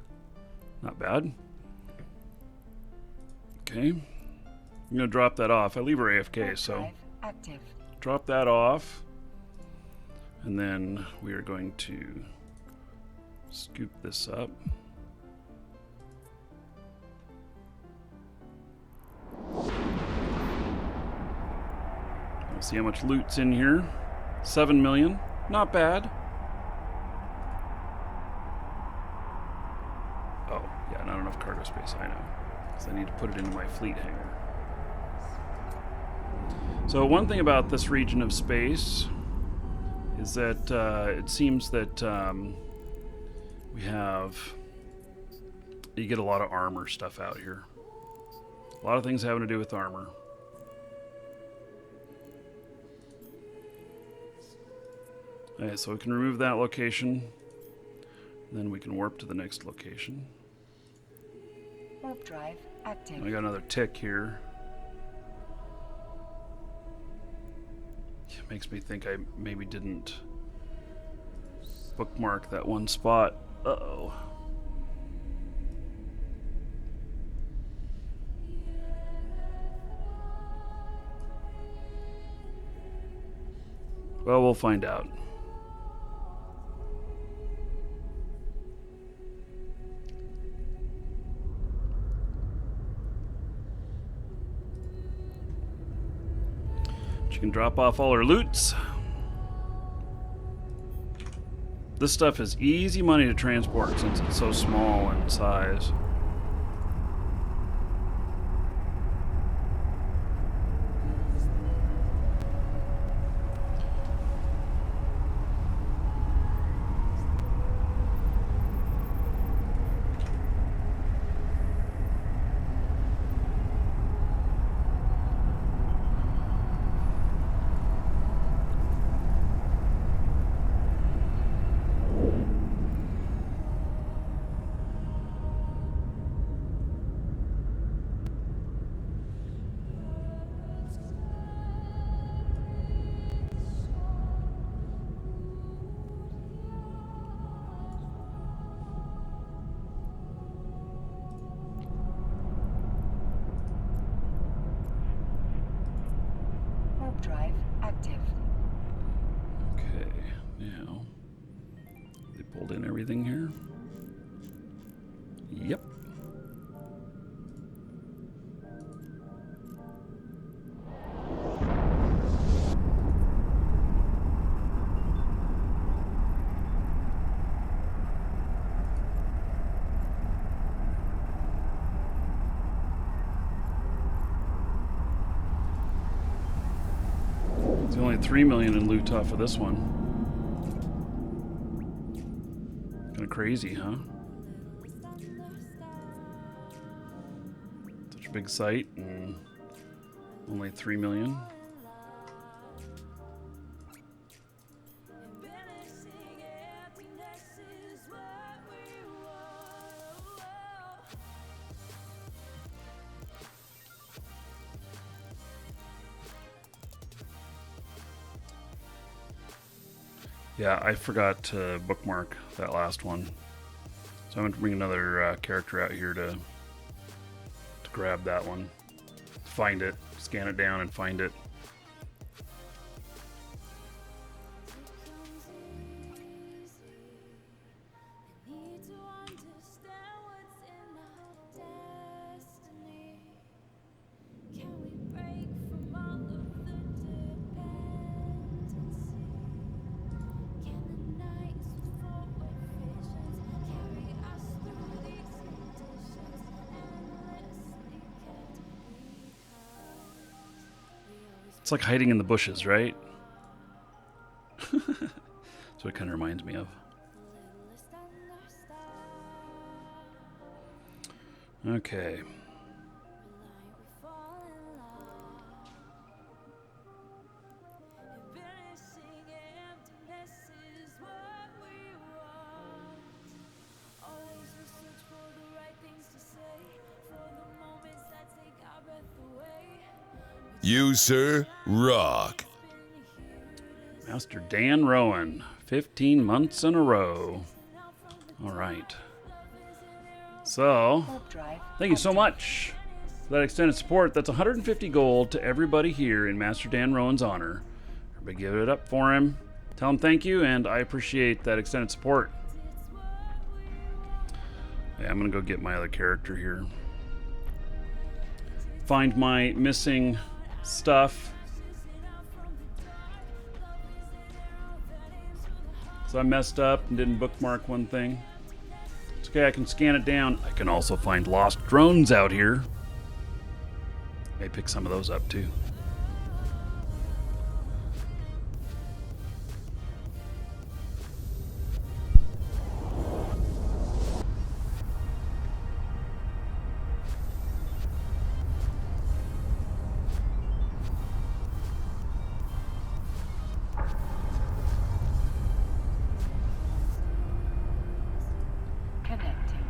A: Not bad. Okay. I'm gonna drop that off. I leave her AFK, so
B: active.
A: Drop that off. And then we are going to scoop this up. We'll see how much loot's in here. 7 million. Not bad. Oh, yeah, not enough cargo space, I know. Because I need to put it into my fleet hangar. So one thing about this region of space is that it seems that you get a lot of armor stuff out here. A lot of things having to do with armor. Okay, so we can remove that location. Then we can warp to the next location.
B: Warp drive active.
A: I got another tick here. It makes me think I maybe didn't bookmark that one spot. Uh-oh. Well, we'll find out. She can drop off all her loots. This stuff is easy money to transport since it's so small in size.
B: Warp drive active.
A: Okay, now they pulled in everything here. Yep. Only 3 million in loot off of this one. Kind of crazy, huh? Such a big site and only 3 million. Yeah, I forgot to bookmark that last one. So I'm going to bring another character out here to grab that one. Find it, scan it down and find it. It's like hiding in the bushes, right? That's what it kind of reminds me of. Okay.
C: You, sir, rock.
A: Master Dan Rowan, 15 months in a row. All right. So,
B: Warp drive
A: thank you so much for that extended support. That's 150 gold to everybody here in Master Dan Rowan's honor. Everybody give it up for him. Tell him thank you, and I appreciate that extended support. Yeah, I'm going to go get my other character here. Find my missing stuff. So I messed up and didn't bookmark one thing. It's okay, I can scan it down. I can also find lost drones out here. May pick some of those up too.
B: connecting.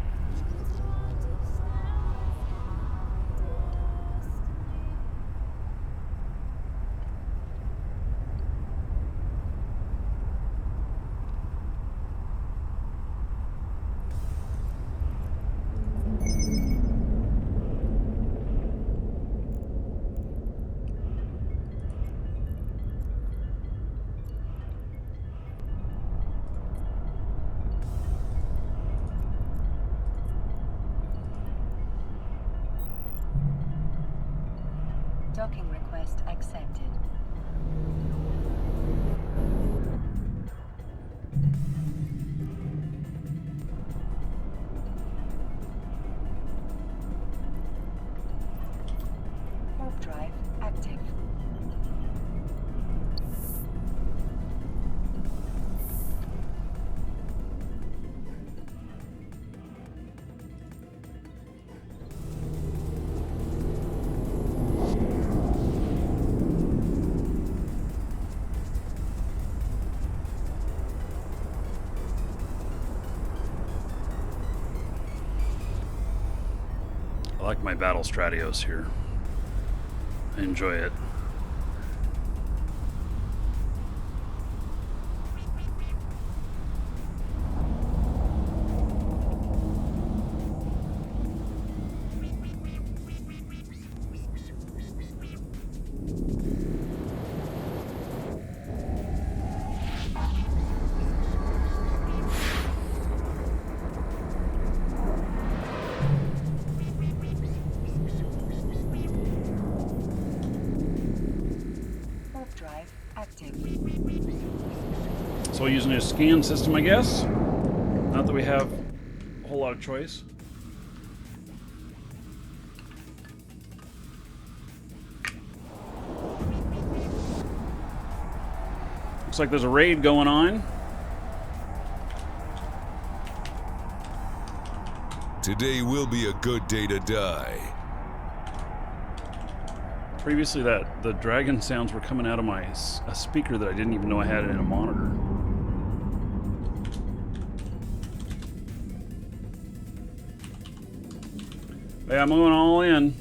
B: Docking request accepted. Warp drive active.
A: I like my battle stratios here. I enjoy it.
B: Warp drive active.
A: So using a scan system, I guess. Not that we have a whole lot of choice. Looks like there's a raid going on.
C: Today will be a good day to die.
A: Previously, the dragon sounds were coming out of a speaker that I didn't even know I had it in a monitor. Hey, I'm going all in.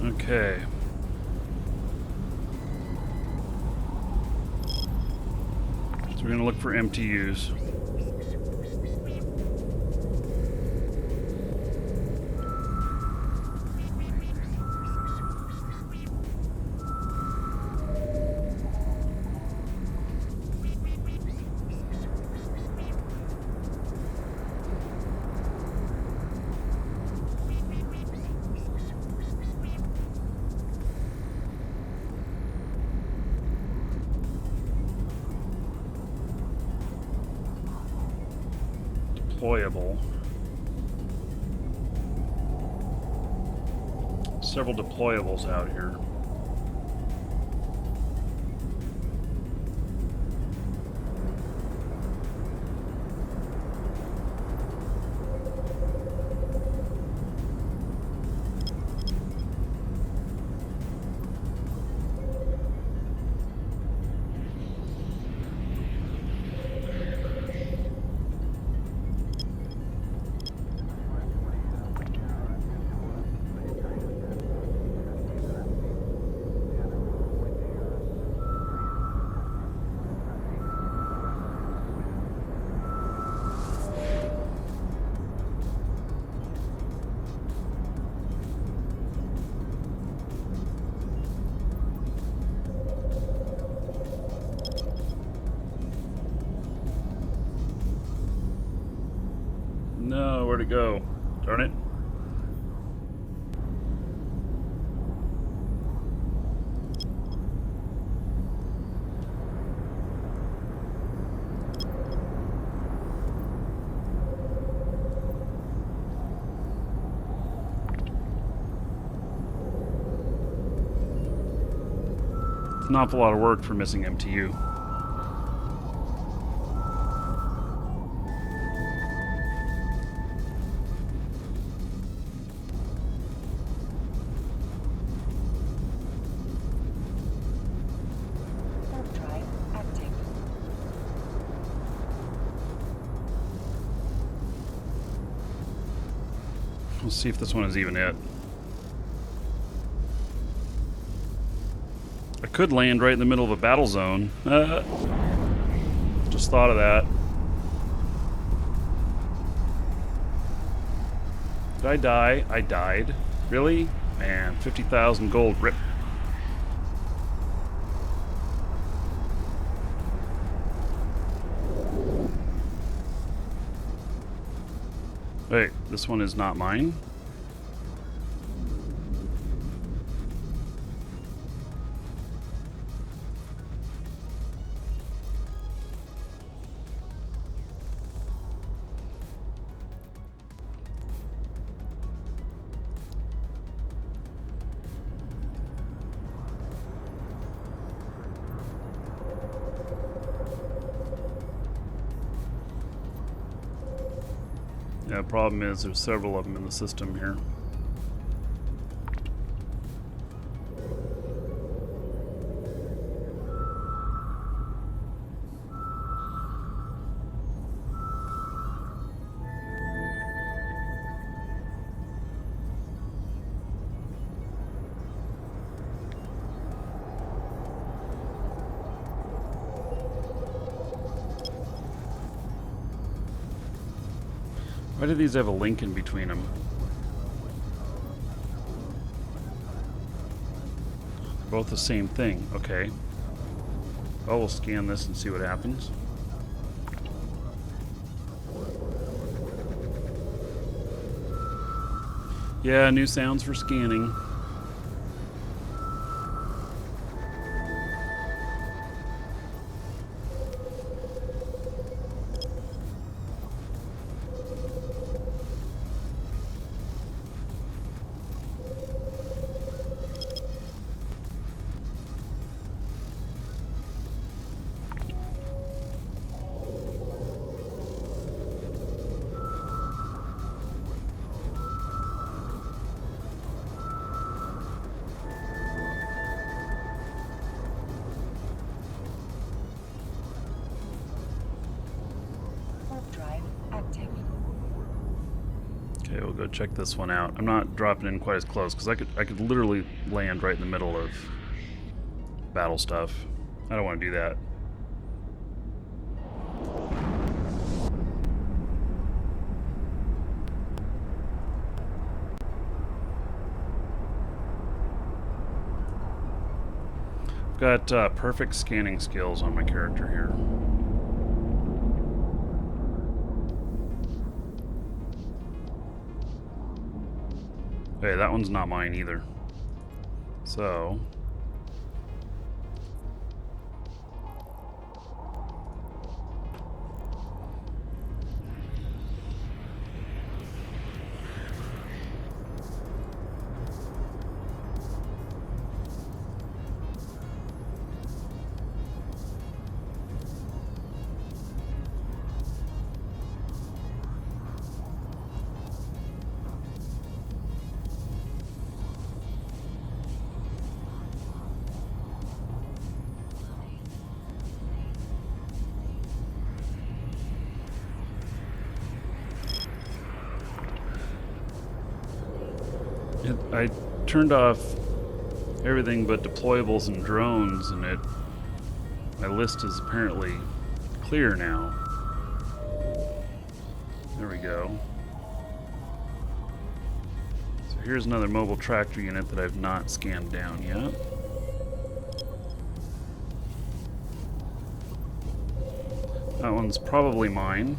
A: Okay. So we're going to look for MTUs. Deployable. Several deployables out here. No, where'd it go? Darn it. It's an awful lot of work for missing MTU.
B: Warp drive active.
A: We'll see if this one is even it. I could land right in the middle of a battle zone. Just thought of that. Did I die? I died. Really? Man, 50,000 gold. Rip. Wait, this one is not mine? Yeah, problem is there's several of them in the system here. Why do these have a link in between them? Both the same thing. Okay. Oh, we'll scan this and see what happens. Yeah, new sounds for scanning.
B: Warp drive active.
A: Okay, we'll go check this one out. I'm not dropping in quite as close because I could literally land right in the middle of battle stuff. I don't want to do that. I've got perfect scanning skills on my character here. Hey, that one's not mine either. So... I turned off everything but deployables and drones, and my list is apparently clear now. There we go. So here's another mobile tractor unit that I've not scanned down yet. That one's probably mine.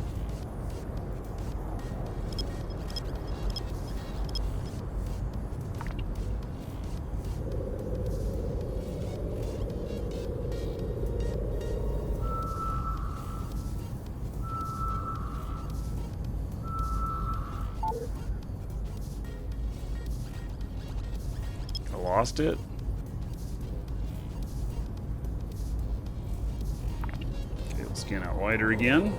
A: Lost it. Okay, we'll scan out wider again.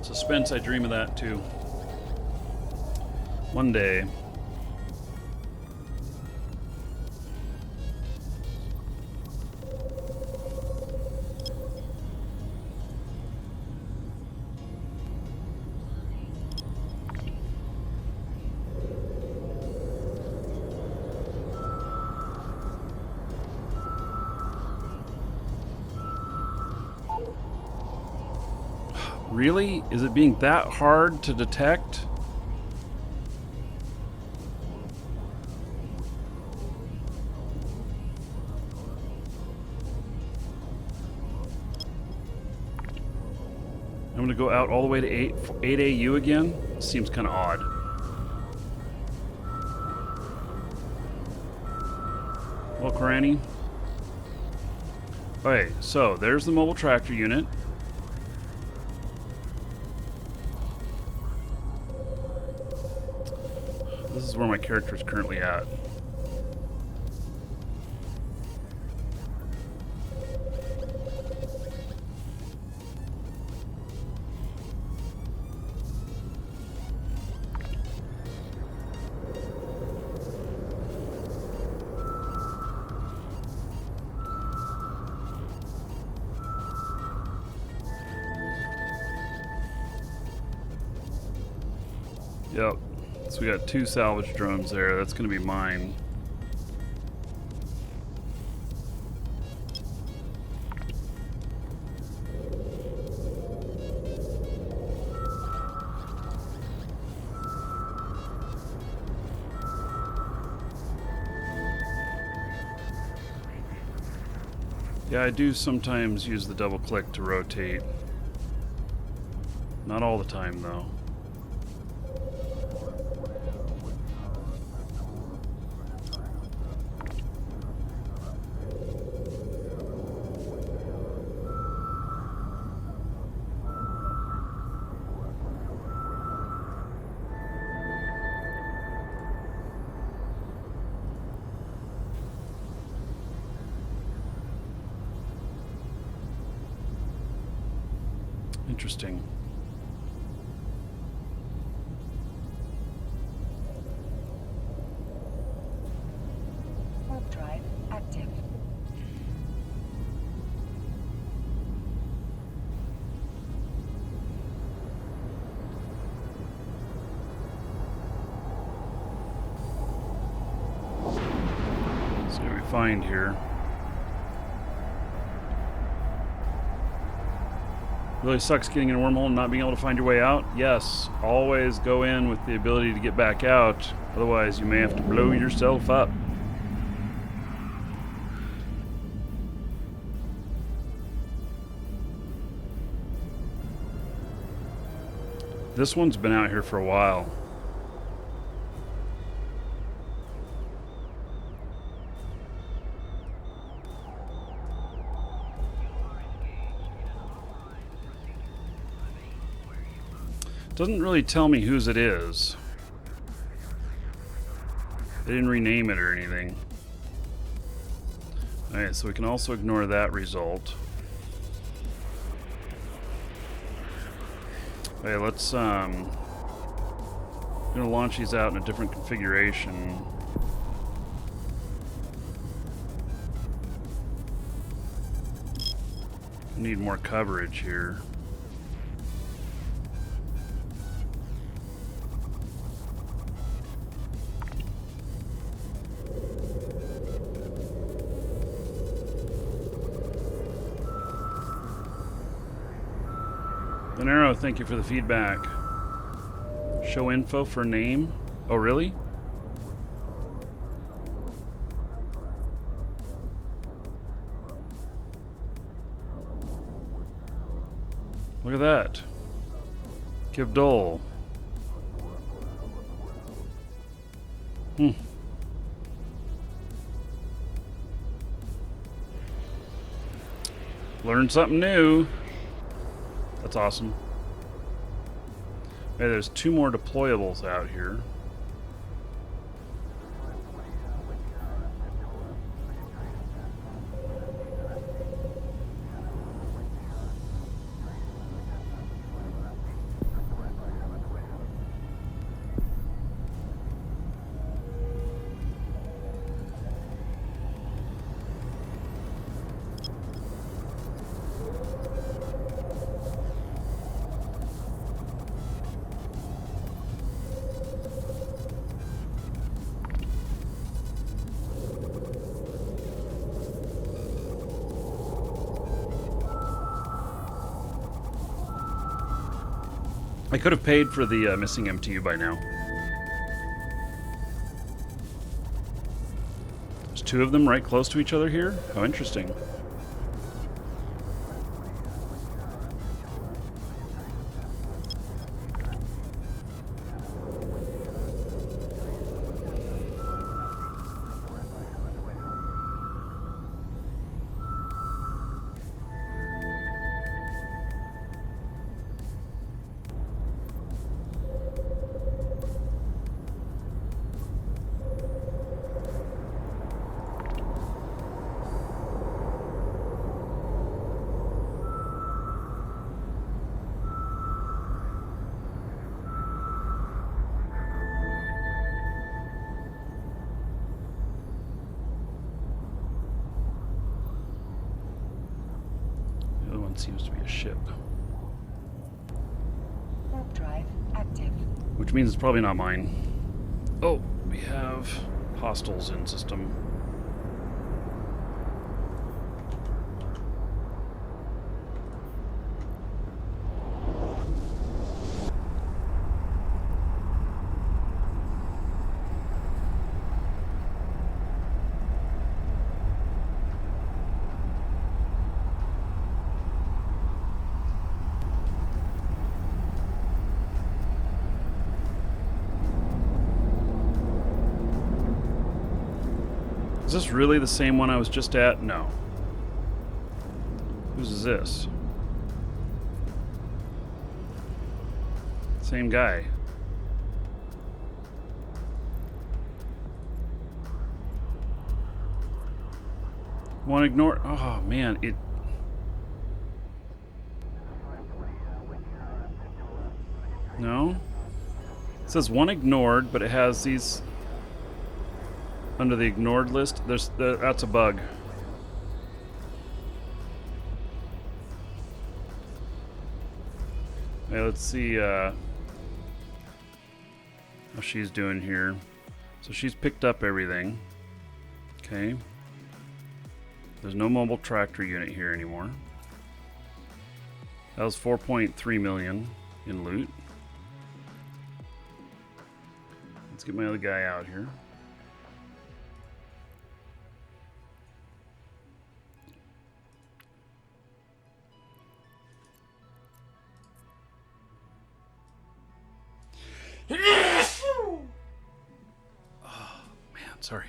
A: Suspense, I dream of that too. One day. Really? Is it being that hard to detect? I'm gonna go out all the way to 8 AU again? Seems kind of odd. Well, Granny. Okay, so there's the mobile tractor unit. This is where my character is currently at. Yep. So we got 2 salvage drones there. That's going to be mine. Yeah, I do sometimes use the double click to rotate. Not all the time, though. Interesting.
B: Warp drive active.
A: See what we find here. Really sucks getting in a wormhole and not being able to find your way out. Yes, always go in with the ability to get back out. Otherwise, you may have to blow yourself up. This one's been out here for a while. Doesn't really tell me whose it is. They didn't rename it or anything. Alright, so we can also ignore that result. Okay, let's I'm gonna launch these out in a different configuration. Need more coverage here. Arrow, thank you for the feedback. Show info for name. Oh, really? Look at that. Give Dole. Learn something new. That's awesome. Okay, there's 2 more deployables out here. I could have paid for the missing MTU by now. There's 2 of them right close to each other here? How interesting. Seems to be a ship.
B: Warp drive active.
A: Which means it's probably not mine. Oh, we have hostiles in system. Is this really the same one I was just at? No. Whose is this? Same guy. One ignored. Oh man, it. No. It says one ignored, but it has these under the ignored list. That's a bug. Okay, let's see how she's doing here. So she's picked up everything. Okay. There's no mobile tractor unit here anymore. That was 4.3 million in loot. Let's get my other guy out here. Oh, man, sorry.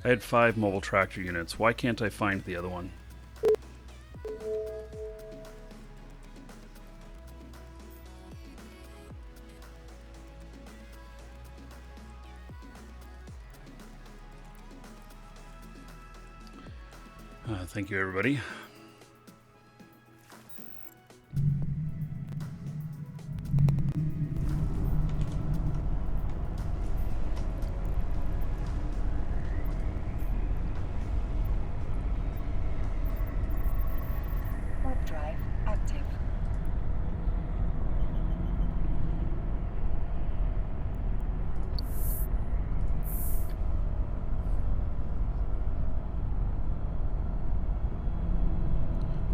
A: I had 5 mobile tractor units. Why can't I find the other one? Thank you, everybody.
B: Warp drive active.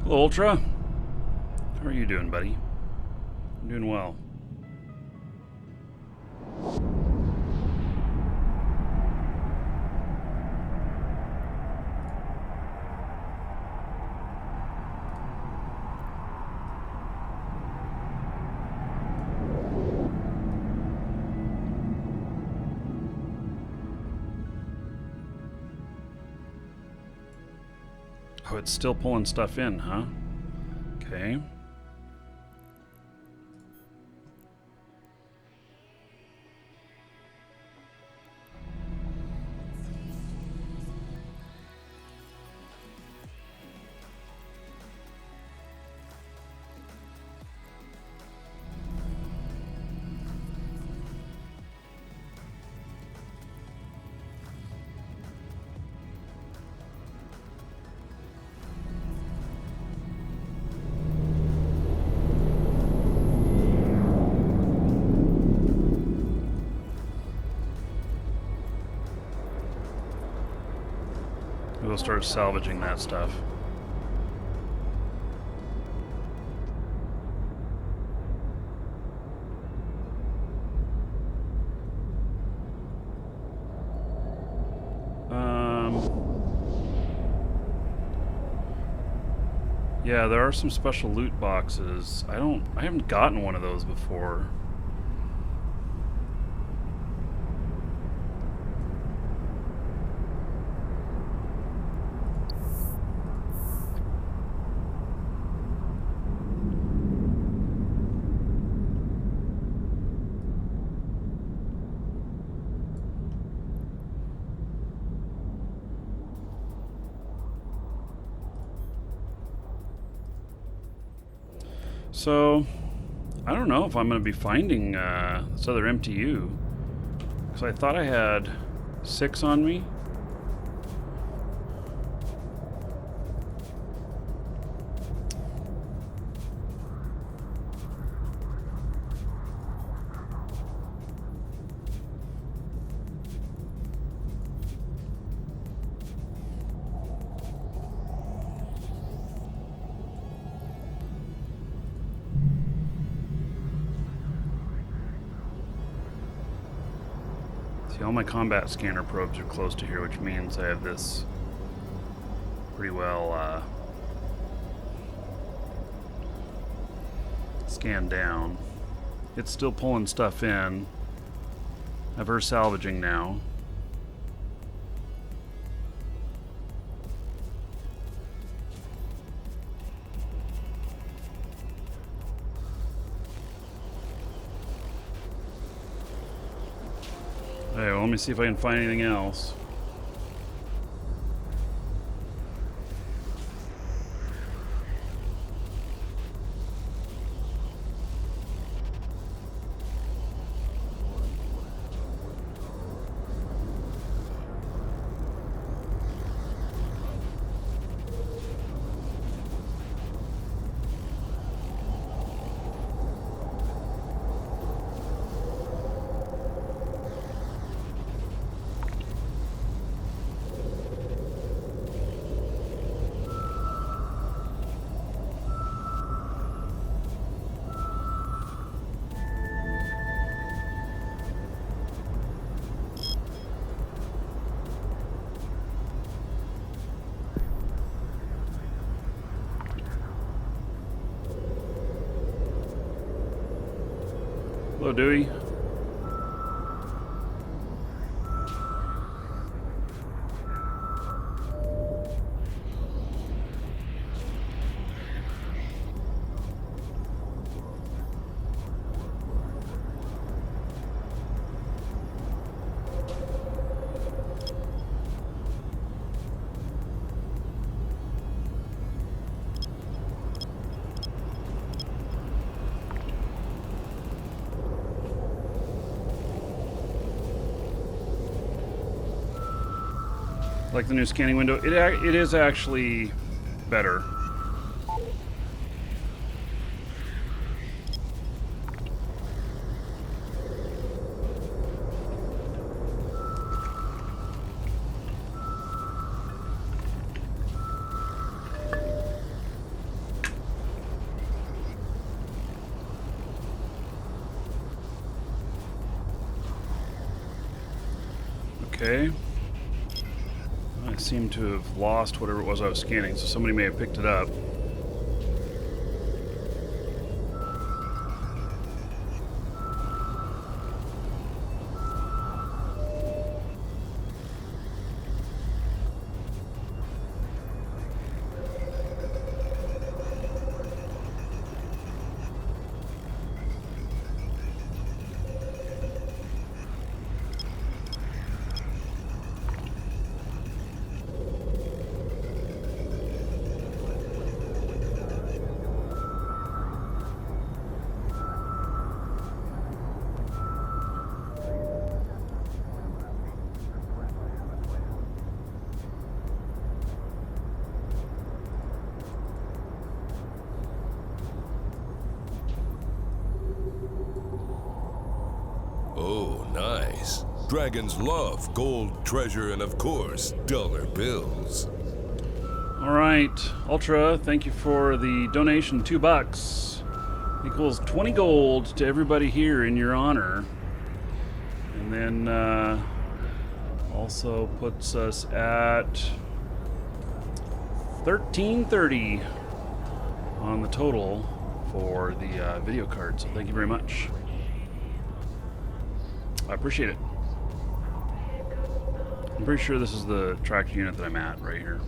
A: Hello, Ultra. How are you doing, buddy? I'm doing well. Oh, it's still pulling stuff in, huh? Okay. We'll start salvaging that stuff. Yeah, there are some special loot boxes. I haven't gotten one of those before. So, I don't know if I'm going to be finding this other MTU. Because I thought I had 6 on me. See, all my combat scanner probes are close to here, which means I have this pretty well scanned down. It's still pulling stuff in. I have her salvaging now. Okay, well, let me see if I can find anything else. Hello, Dewey. Like the new scanning window, it is actually better. Okay. I seem to have lost whatever it was I was scanning, so somebody may have picked it up.
C: Oh, nice. Dragons love gold, treasure, and of course, dollar bills.
A: All right, Ultra, thank you for the donation. $2 equals 20 gold to everybody here in your honor. And then also puts us at 1330 on the total for the video card. So thank you very much. I appreciate it. I'm pretty sure this is the tractor unit that I'm at right here.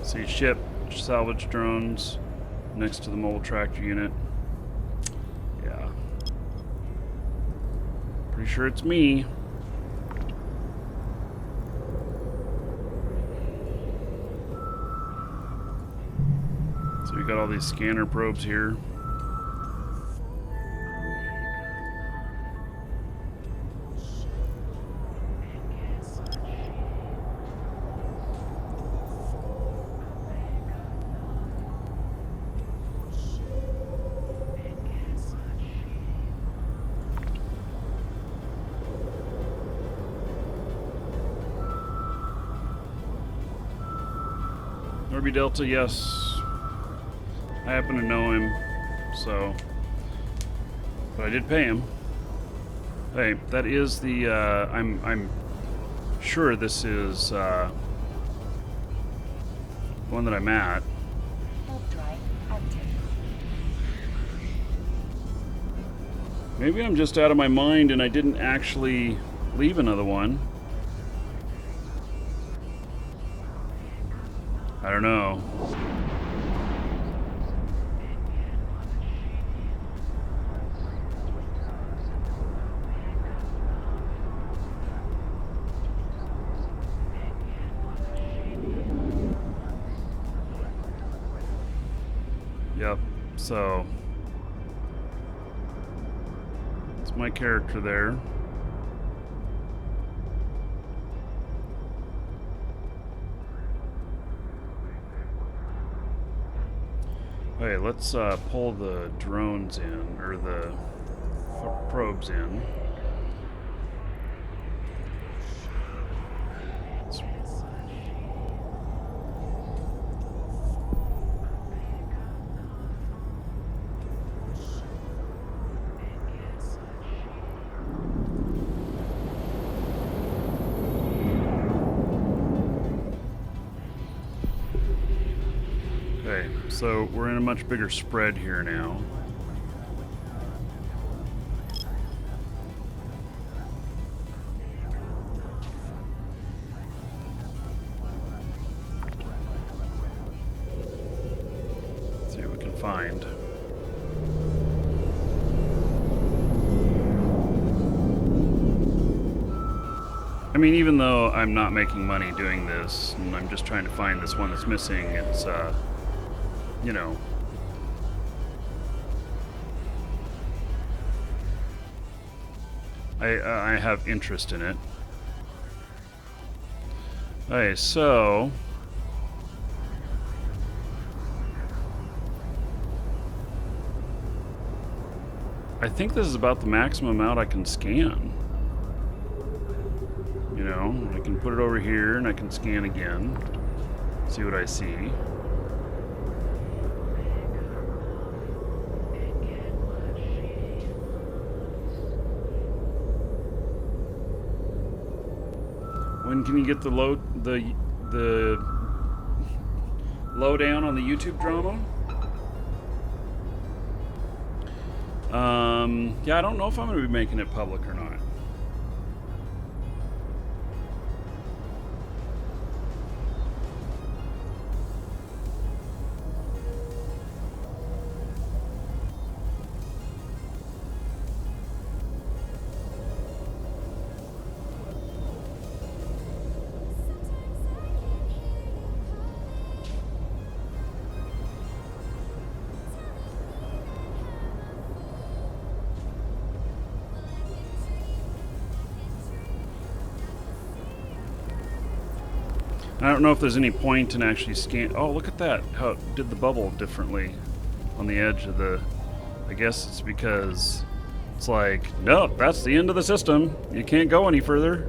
A: See, ship salvage drones next to the mobile tractor unit. Yeah. Pretty sure it's me. So we got all these scanner probes here. Norby Delta, yes. I happen to know him, so But I did pay him. Hey, that is the, I'm sure this is, one that I'm at.
B: Warp drive active.
A: Maybe I'm just out of my mind and I didn't actually leave another one. I don't know. Yep, so it's my character there. Okay, let's pull the drones in, or the probes in. Okay, so we're in a much bigger spread here now. Let's see what we can find. I mean, even though I'm not making money doing this, and I'm just trying to find this one that's missing, it's, you know, I have interest in it. Okay, so I think this is about the maximum amount I can scan. You know, I can put it over here and I can scan again, see what I see. When can you get the lowdown on the YouTube drama? Yeah, I don't know if I'm going to be making it public or not. I don't know if there's any point in actually scan. Oh, look at that! How it did the bubble differently on the edge of the. I guess it's because it's like, nope, that's the end of the system. You can't go any further.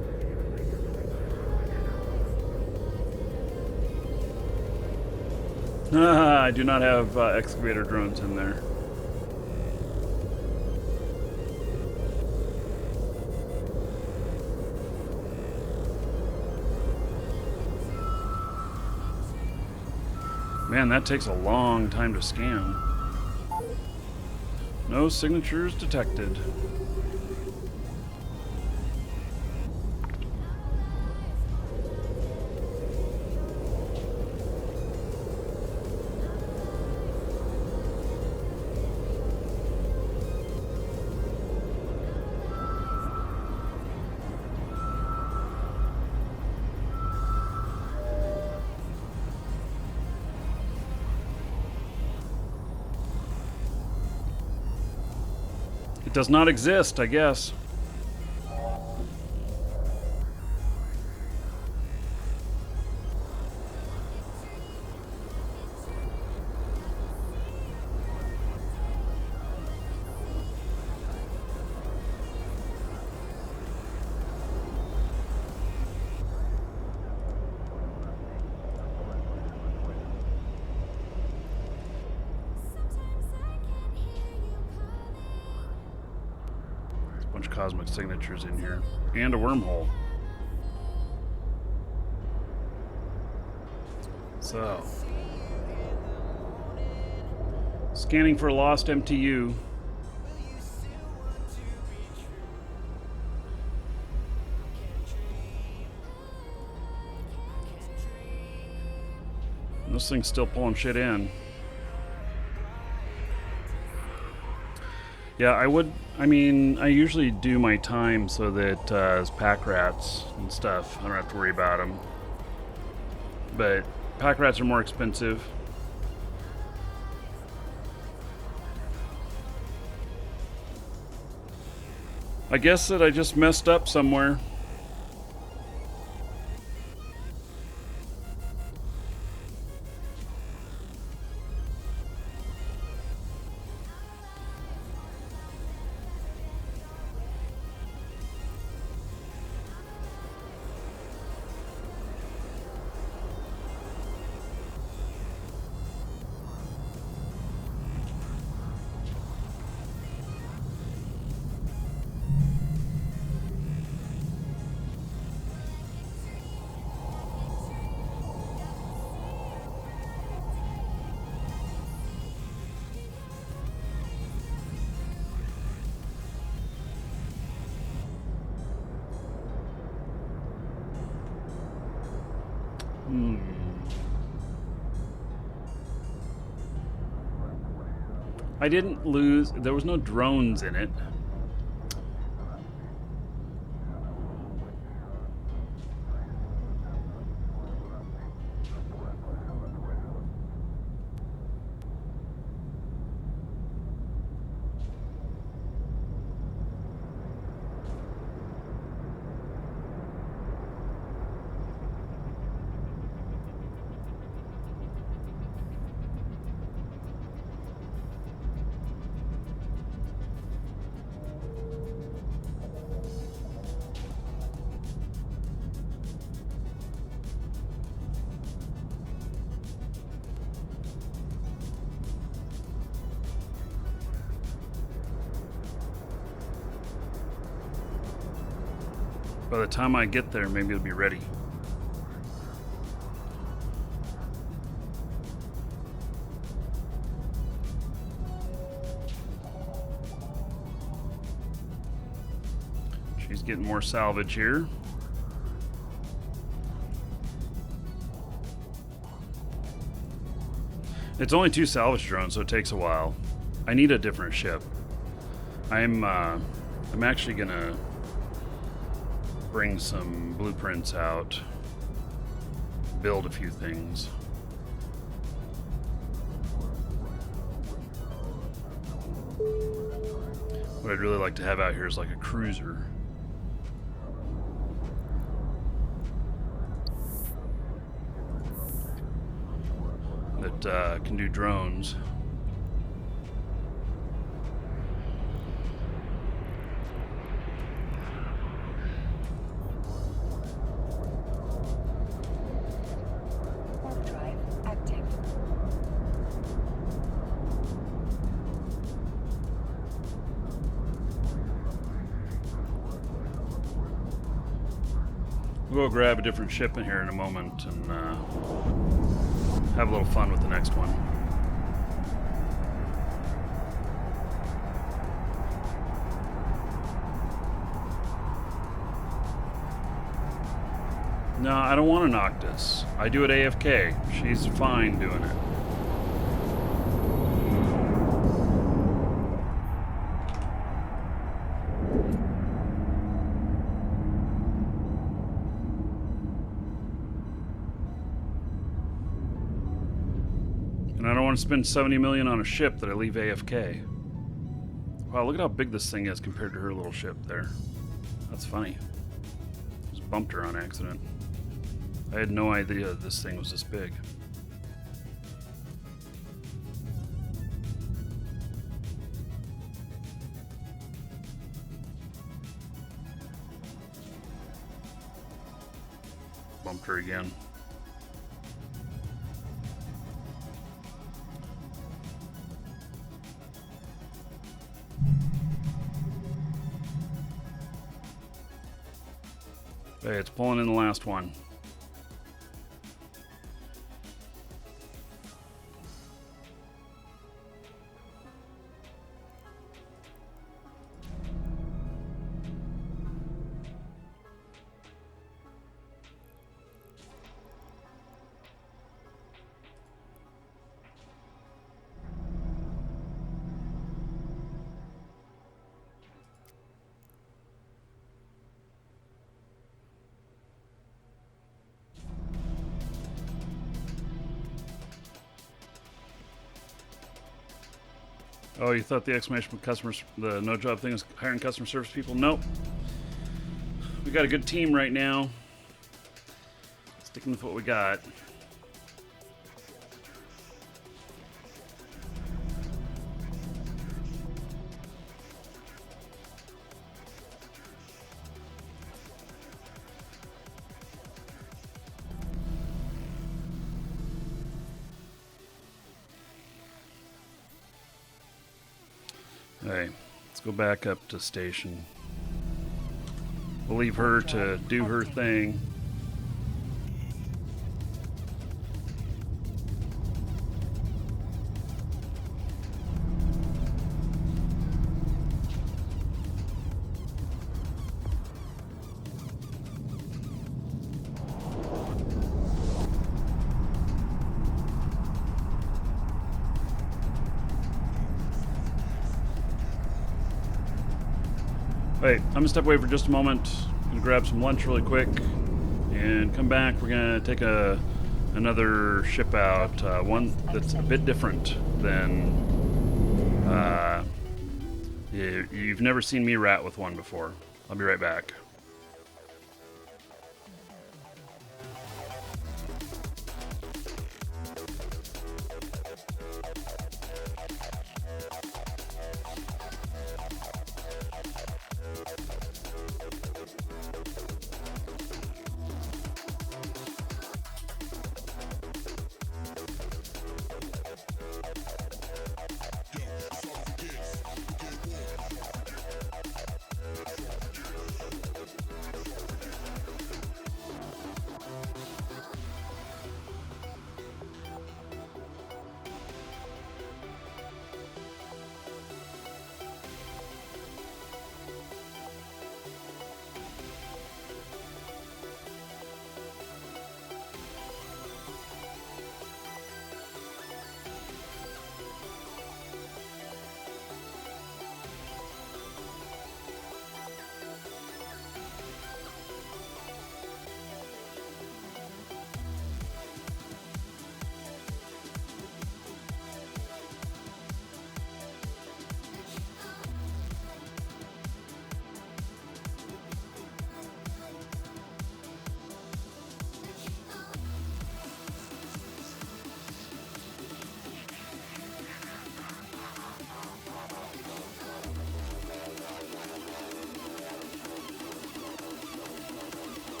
A: I do not have excavator drones in there. Man, that takes a long time to scan. No signatures detected. It does not exist, I guess. bunch of cosmic signatures in here. And a wormhole. So. Scanning for a lost MTU. This thing's still pulling shit in. Yeah, I usually do my time so that as pack rats and stuff, I don't have to worry about them. But pack rats are more expensive. I guess that I just messed up somewhere. I didn't lose. There was no drones in it. By the time I get there, maybe it'll be ready. She's getting more salvage here. It's only 2 salvage drones, so it takes a while. I need a different ship. I'm actually gonna bring some blueprints out, build a few things. What I'd really like to have out here is like a cruiser. That can do drones.
B: Warp drive active.
A: We'll go grab a different ship in here in a moment and have a little fun with the next one. No, I don't want an Noctis. I do it AFK. She's fine doing it. And I don't want to spend 70 million on a ship that I leave AFK. Wow, look at how big this thing is compared to her little ship there. That's funny. Just bumped her on accident. I had no idea this thing was this big. Bumped her again. Hey, it's pulling in the last one. Oh, you thought the exclamation customers, the no job thing is hiring customer service people? Nope. We got a good team right now. Sticking with what we got. Hey, let's go back up to station. We'll leave her to do her thing. Wait, I'm gonna step away for just a moment. Gonna grab some lunch really quick and come back. We're gonna take another ship out, one that's a bit different than you've never seen me rat with one before. I'll be right back.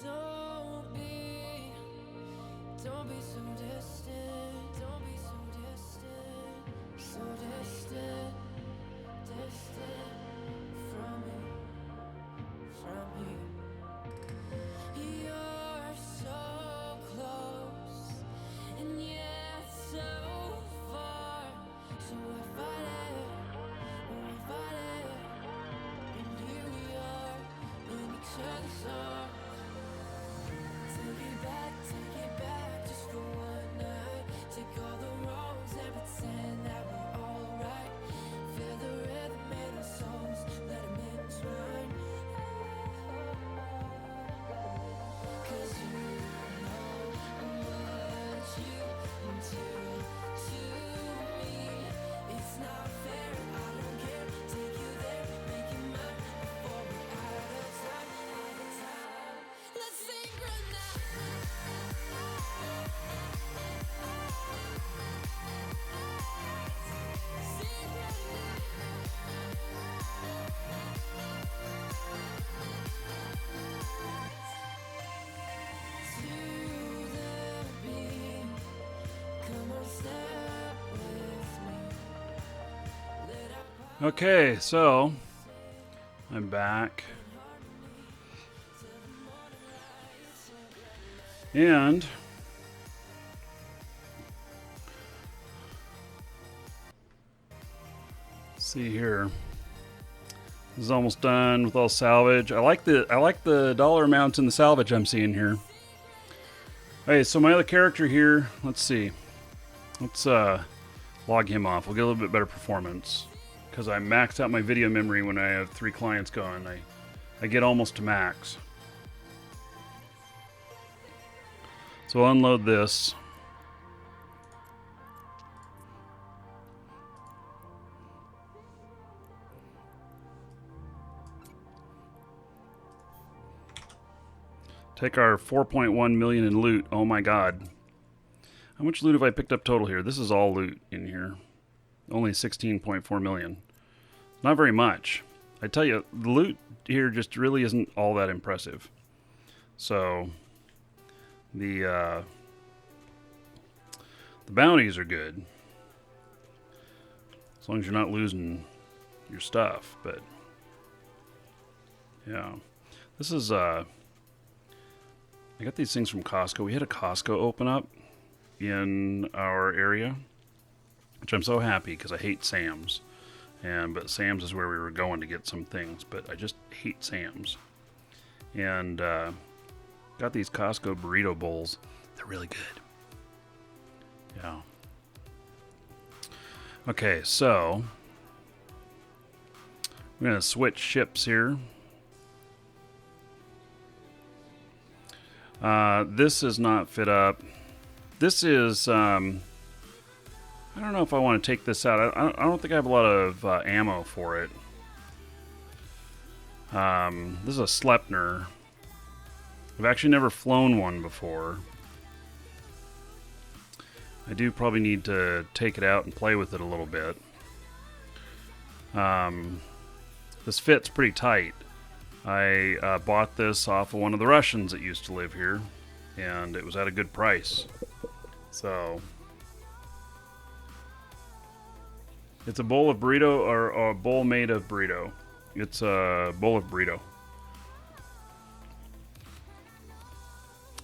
D: Don't be so distant. Don't be so distant. So distant, distant from me, from here. You're so close, and yet so far. So I fight it, and here we are in each other's arms. Take it back, just for one night. Take all the wrongs and pretend that we're alright. Feel the rhythm in our souls, let them entwine. 'Cause you know what you do to me. It's not fair, I don't care. Take you there, make it mine before we're out of time, Let's synchronize.
A: Okay, so I'm back. And see here. This is almost done with all salvage. I like the dollar amounts in the salvage I'm seeing here. Okay, so my other character here, let's see. Let's log him off. We'll get a little bit better performance. Because I maxed out my video memory when I have 3 clients going. I get almost to max. So I'll unload this. Take our 4.1 million in loot. Oh my god. How much loot have I picked up total here? This is all loot in here. Only 16.4 million. Not very much. I tell you, the loot here just really isn't all that impressive. So, the bounties are good. As long as you're not losing your stuff, but yeah. This is I got these things from Costco. We had a Costco open up in our area, which I'm so happy because I hate Sam's. But Sam's is where we were going to get some things, but I just hate Sam's. And got these Costco burrito bowls. They're really good. Yeah. Okay, so we're going to switch ships here. This is not fit up. This is... I don't know if I want to take this out. I don't think I have a lot of ammo for it. This is a Sleipner. I've actually never flown one before. I do probably need to take it out and play with it a little bit. This fits pretty tight. I bought this off of one of the Russians that used to live here, and it was at a good price. So... it's a bowl of burrito, or a bowl made of burrito. It's a bowl of burrito.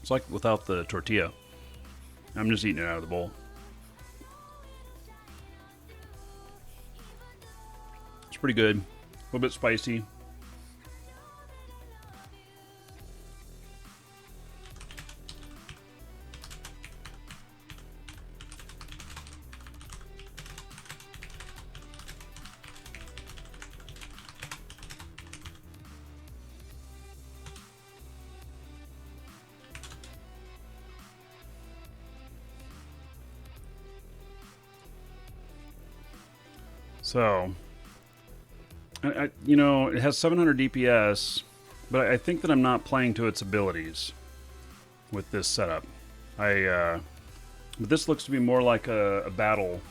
A: It's like without the tortilla. I'm just eating it out of the bowl. It's pretty good. A little bit spicy. So, you know, it has 700 DPS, but I think that I'm not playing to its abilities with this setup. But this looks to be more like a battle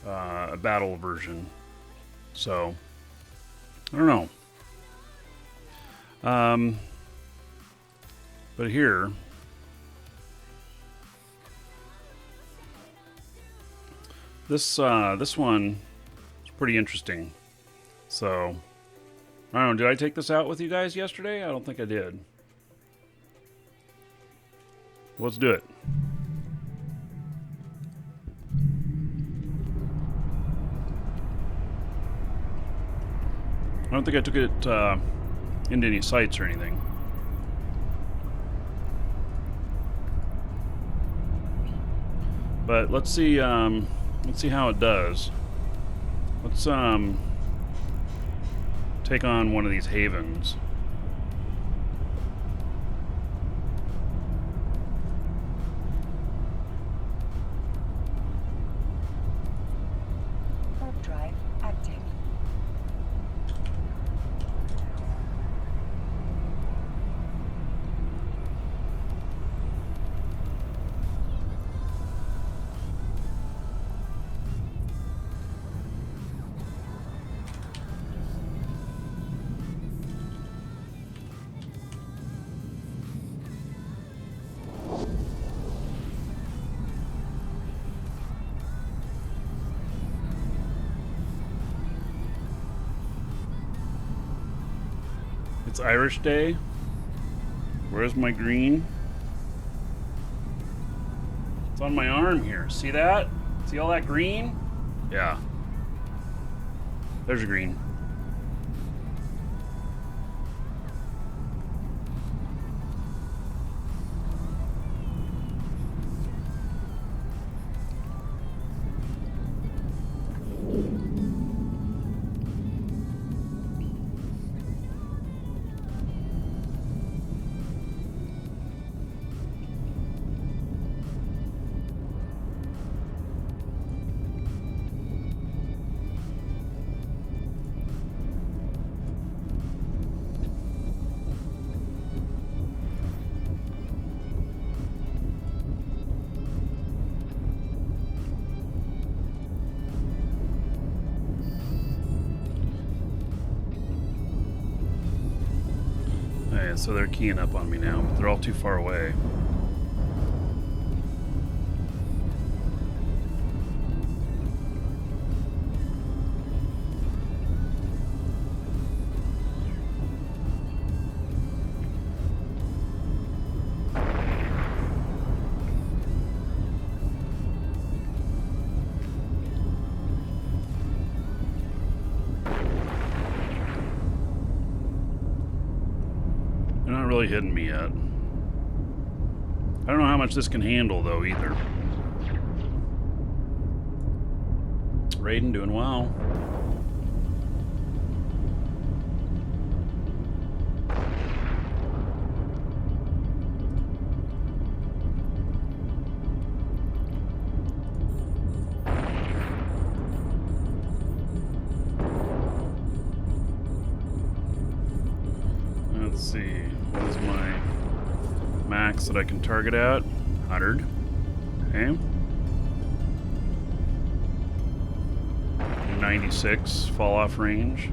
A: version. So, I don't know. But here, this one is pretty interesting. So, I don't know, did I take this out with you guys yesterday? I don't think I did. Let's do it. I don't think I took it into any sites or anything. But let's see how it does. Let's take on one of these havens.
B: Warp drive active.
A: It's Irish Day. Where's my green? It's on my arm here. See that? See all that green? Yeah. There's a green. Okay, so they're keying up on me now, but they're all too far away. They're not really hitting me yet. I don't know how much this can handle, though, either. Raiden doing well. Let's see. What is my max that I can target at? 100. Okay. 96 fall off range.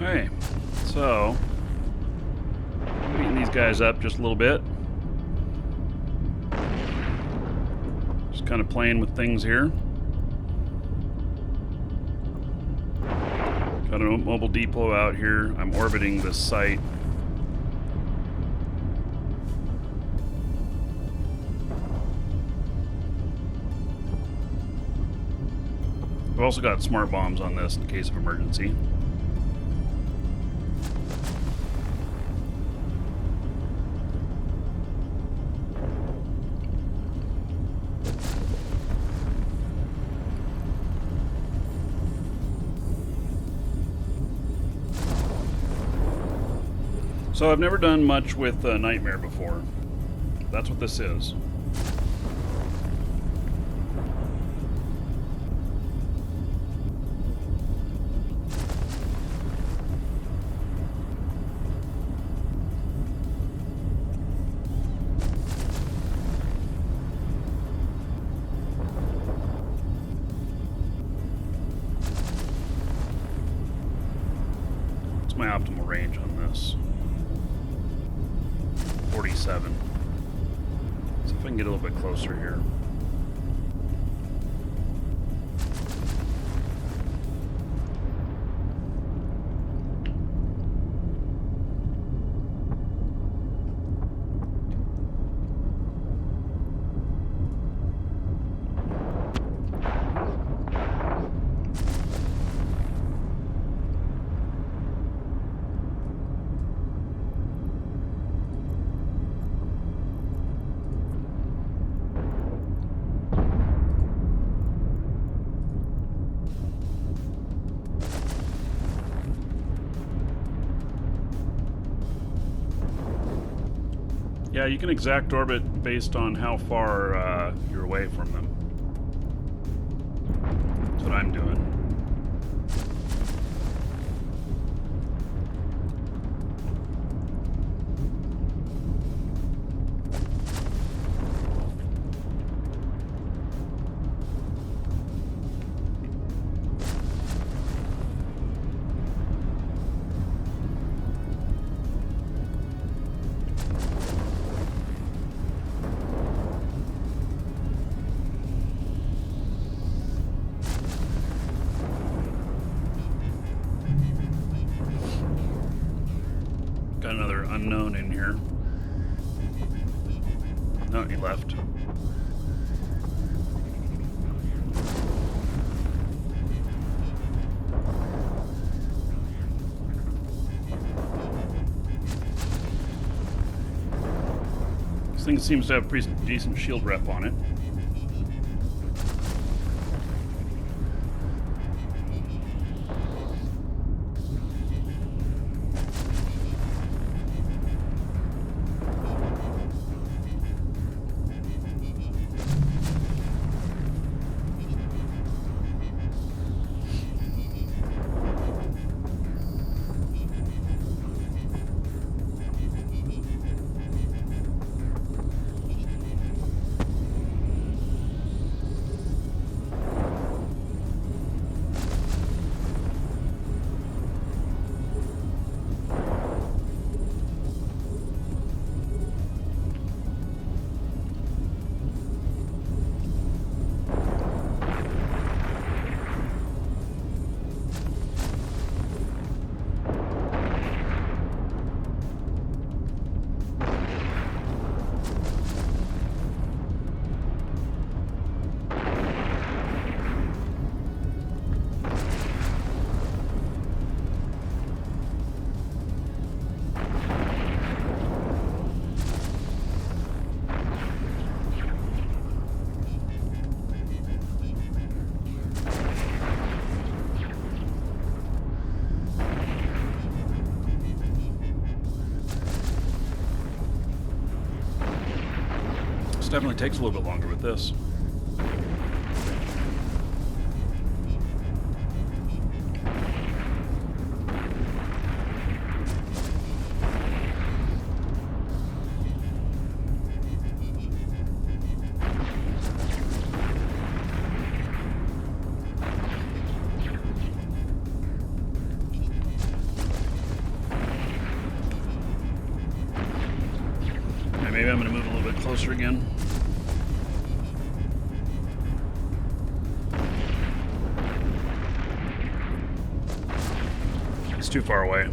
A: Alright, so beating these guys up just a little bit. Just kind of playing with things here. Got a mobile depot out here. I'm orbiting this site. We've also got smart bombs on this in case of emergency. So I've never done much with Nightmare before. That's what this is. What's my optimal range on this? 47. See if I can get a little bit closer here. Yeah, you can exact orbit based on how far you're away from them. That's what I'm doing. Got another unknown in here. No, he left. This thing seems to have pretty decent shield rep on it. This definitely takes a little bit longer with this. Okay, maybe I'm going to move a little bit closer again. It's too far away.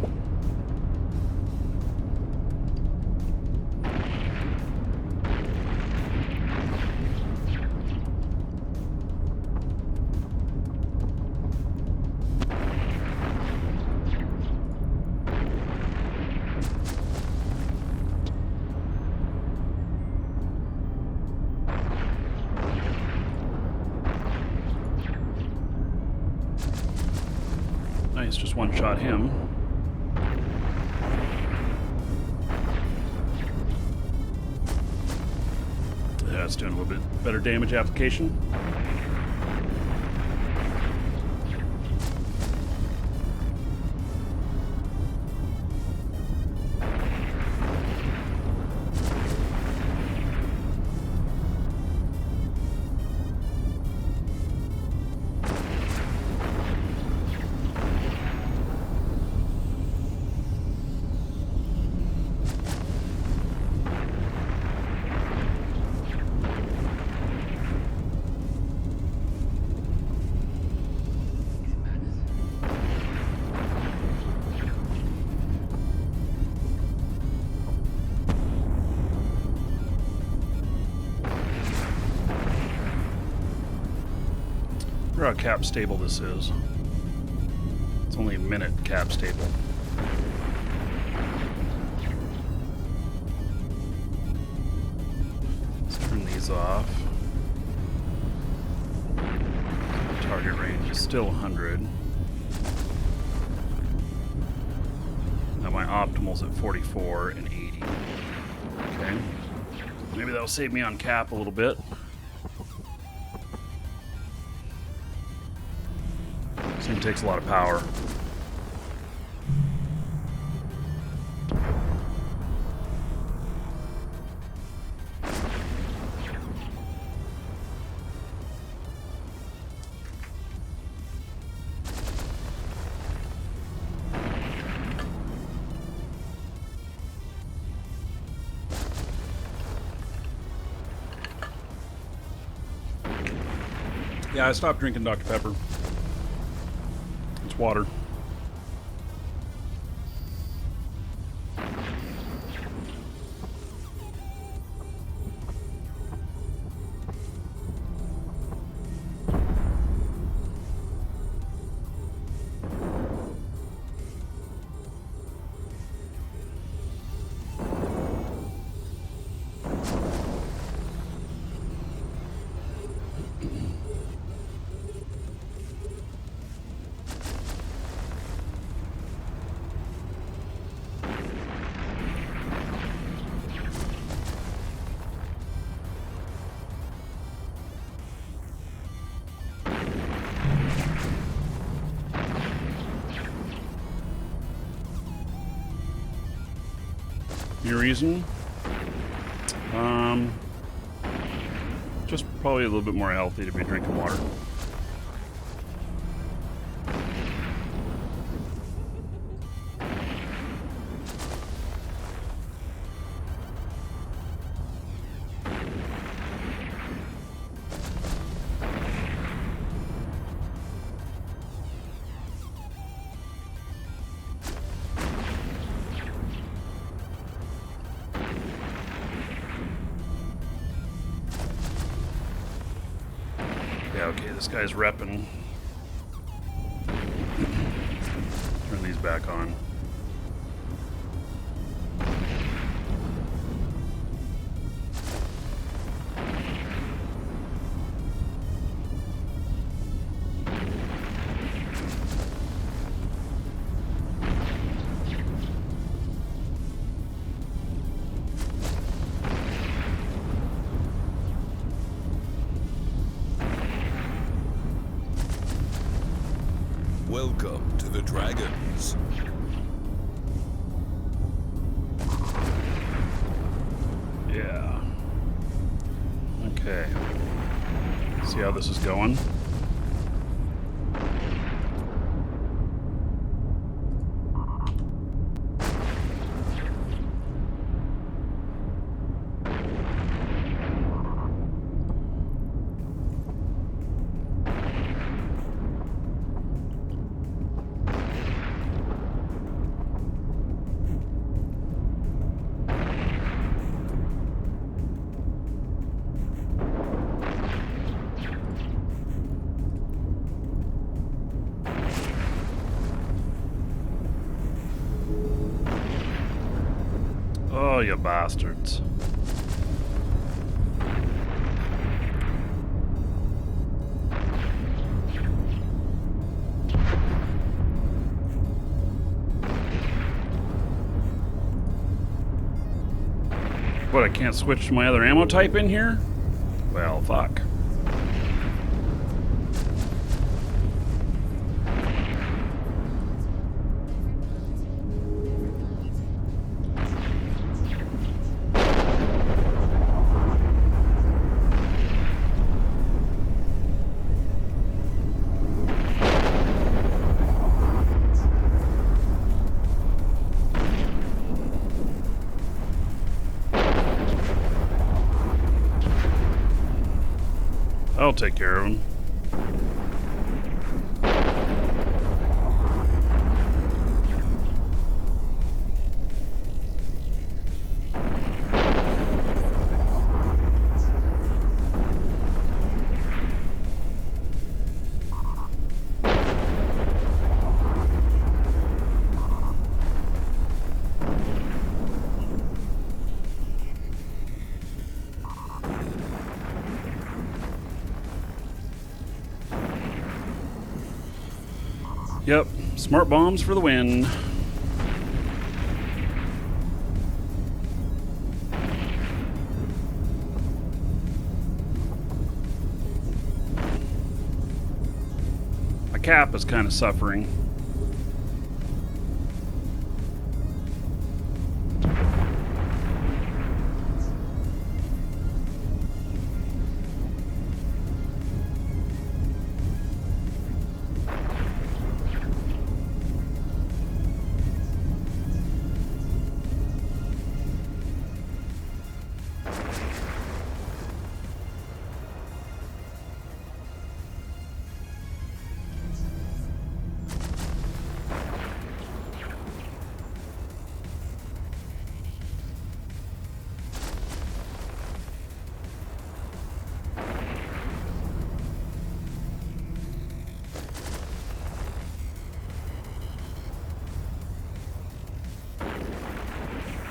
A: Nice, just one-shot him. Yeah, it's doing a little bit better damage application. I wonder how cap stable this is. It's only a minute cap stable. Let's turn these off. Target range is still 100. Now my optimal's at 44 and 80. Okay. Maybe that'll save me on cap a little bit. This thing takes a lot of power. Yeah, I stopped drinking Dr. Pepper. It's water. Any reason? Just probably a little bit more healthy to be drinking water. Yeah, okay, this guy's repping. Turn these back on.
C: Welcome to the Dragons.
A: Yeah. Okay. See how this is going? Oh, you bastards. can't switch to my other ammo type in here? Well, fuck. I'll take care of him. Yep, smart bombs for the win. My cap is kind of suffering.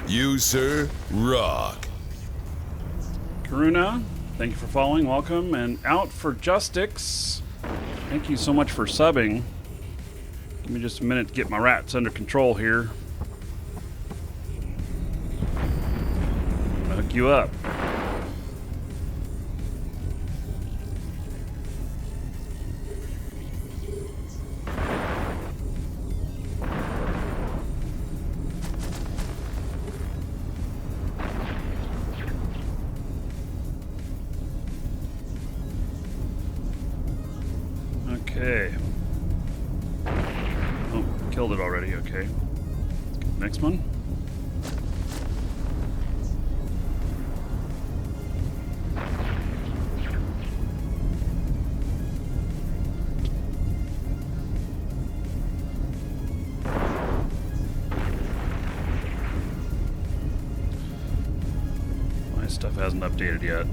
C: You, sir, rock.
A: Karuna, thank you for following. Welcome. And Out for Justix, thank you so much for subbing. Give me just a minute to get my rats under control here. I'm gonna hook you up. Okay. Oh, killed it already. Okay. Next one. My stuff hasn't updated yet.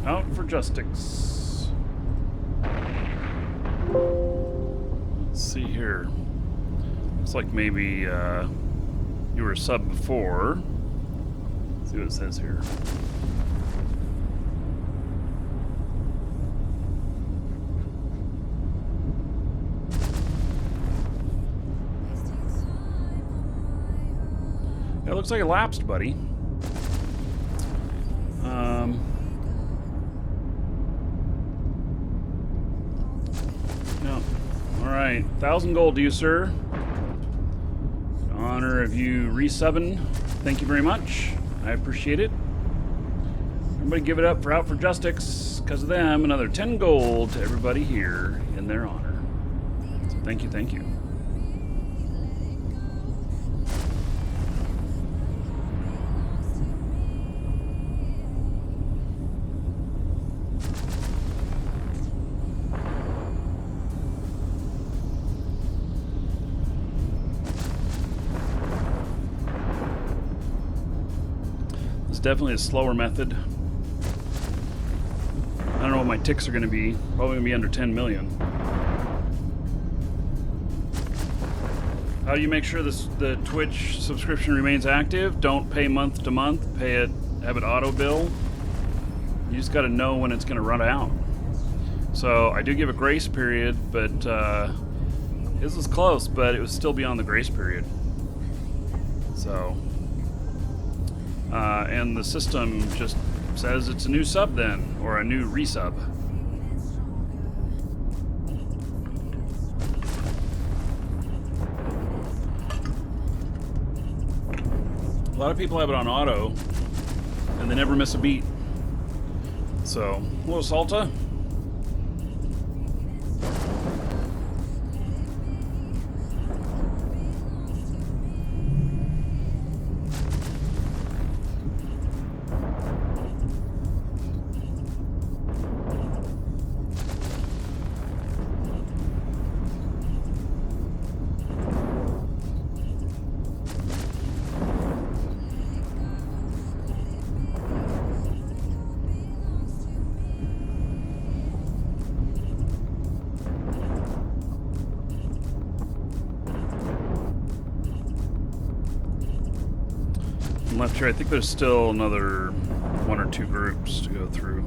A: Out for Justix. Let's see here. Looks like maybe you were a sub before. Let's see what it says here. It looks like it lapsed, buddy. No. Alright. 1,000 gold to you, sir. In honor of you resubbing. Thank you very much. I appreciate it. Everybody give it up for Out for Justix. Because of them, another 10 gold to everybody here in their honor. So thank you, thank you. definitely a slower method. I don't know what my ticks are going to be. Probably going to be under 10 million. How do you make sure the Twitch subscription remains active? Don't pay month to month. Have it auto bill. You just got to know when it's going to run out. So I do give a grace period, but this was close, but it would still be on the grace period. So, and the system just says it's a new sub then, or a new resub. A lot of people have it on auto, and they never miss a beat. So, hello, Salta. Left here, I think there's still another 1 or 2 groups to go through.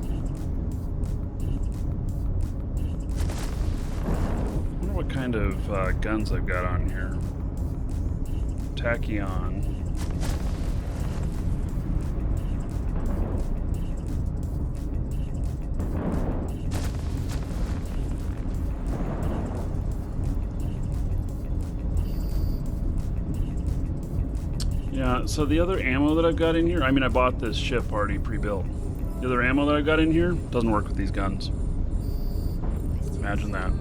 A: I wonder what kind of guns I've got on here. Tachyon. Yeah, so the other ammo that I've got in here, I mean, I bought this ship already pre-built. The other ammo that I've got in here doesn't work with these guns. Imagine that.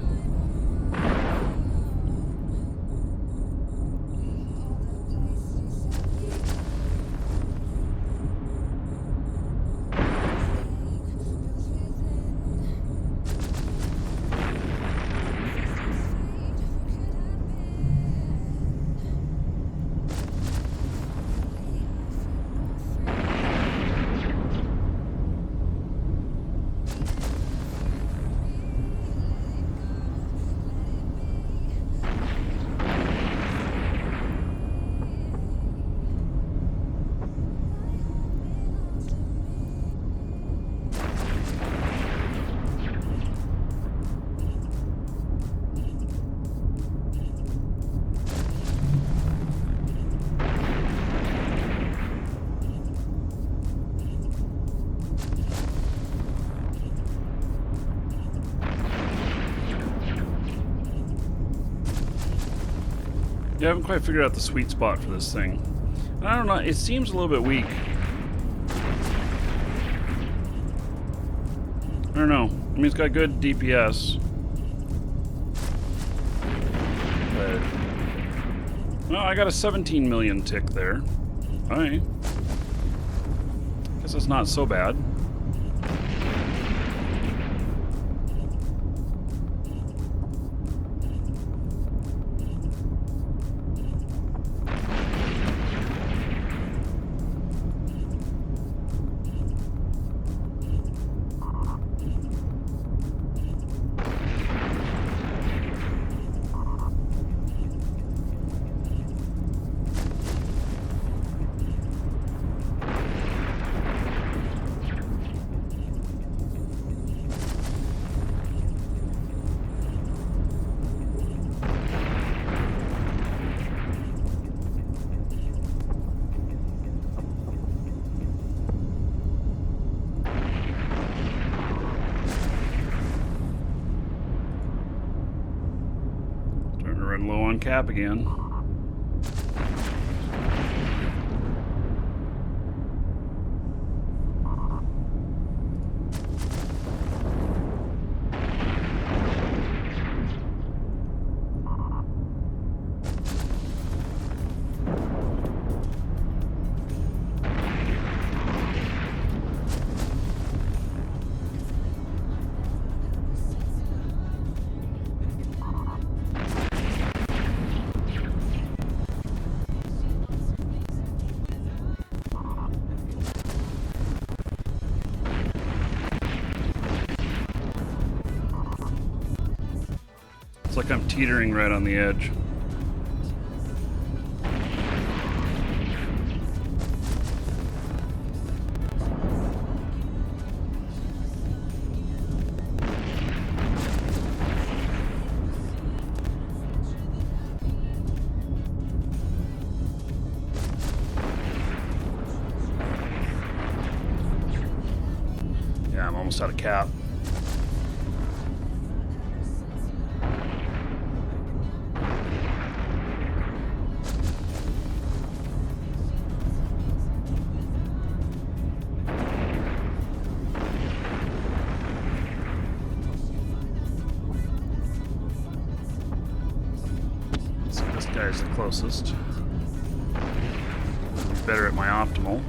A: Yeah, I haven't quite figured out the sweet spot for this thing. And I don't know, it seems a little bit weak. I don't know. I mean, it's got good DPS. But, well, I got a 17 million tick there. Alright. Guess it's not so bad. Low on cap again. like I'm teetering right on the edge. Yeah, I'm almost out of cap. So this guy's the closest. Better at my optimal.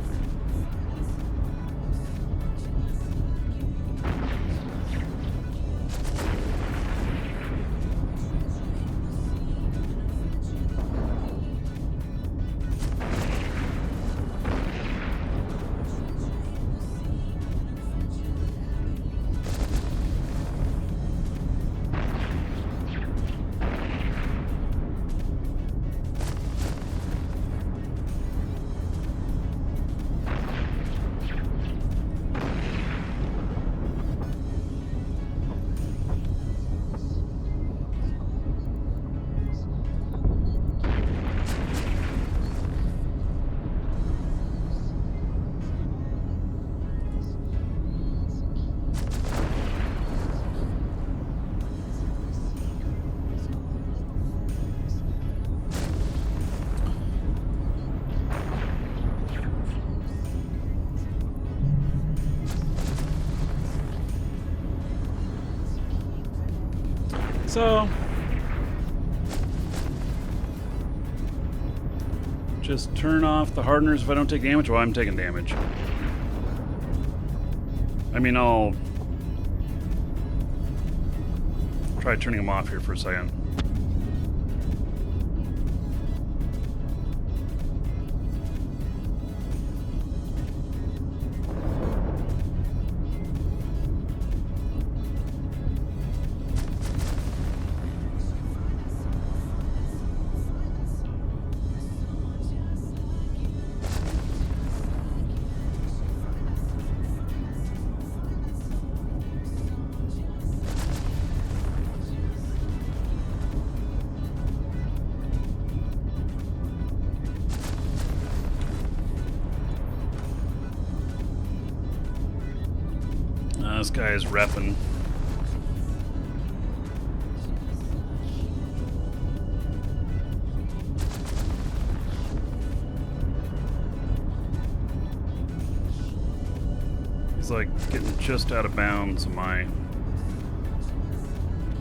A: So, just turn off the hardeners if I don't take damage. Well, I'm taking damage. I mean, I'll try turning them off here for a second. This guy is repping. He's like getting just out of bounds of my...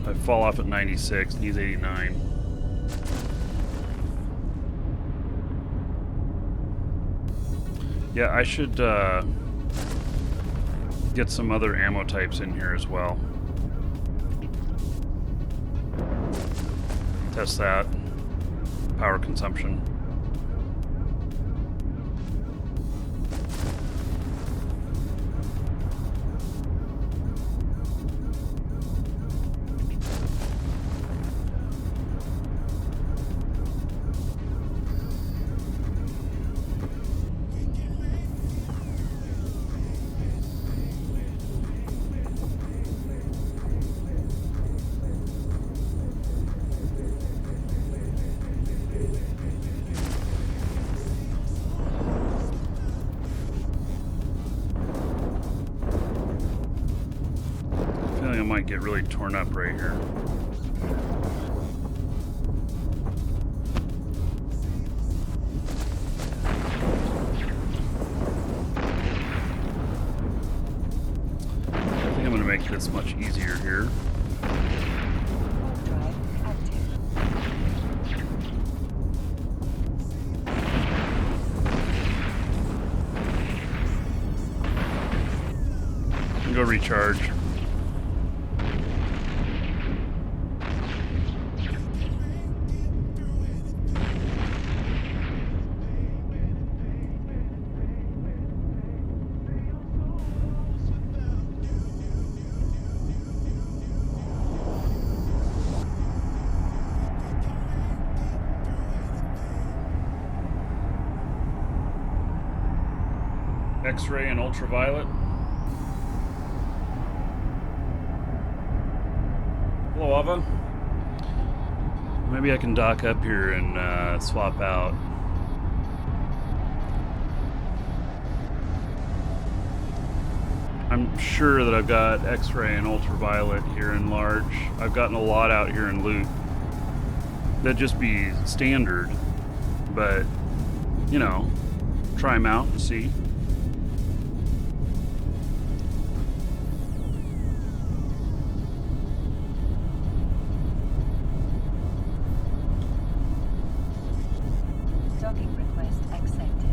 A: I fall off at 96 and he's 89. Yeah, I should get some other ammo types in here as well. Test that. Power consumption. I might get really torn up right here. I think I'm going to make this much easier here.
B: Drive active.
A: Go recharge. X-ray and ultraviolet. Hello, Ava. Maybe I can dock up here and swap out. I'm sure that I've got X-ray and ultraviolet here in large. I've gotten a lot out here in loot. That'd just be standard, but you know, try them out and see.
B: Docking request accepted.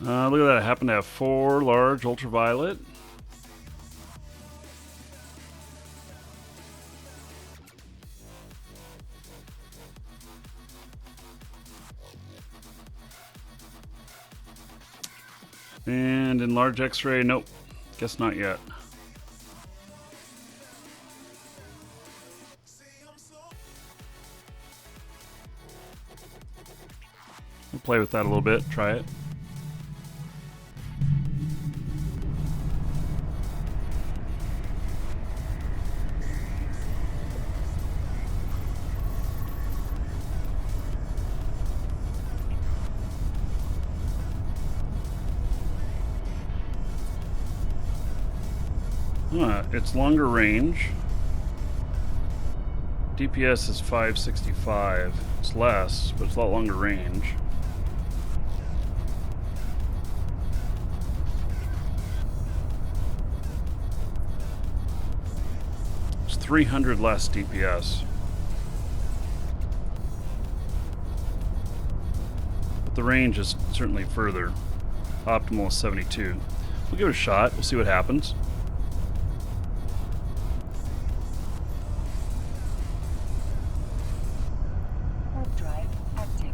A: Look at that, I happen to have 4 large ultraviolet. And in large X-ray, nope, guess not yet. We'll play with that a little bit, try it. It's longer range. DPS is 565. It's less, but it's a lot longer range. It's 300 less DPS. But the range is certainly further. Optimal is 72. We'll give it a shot. We'll see what happens.
B: Warp drive active.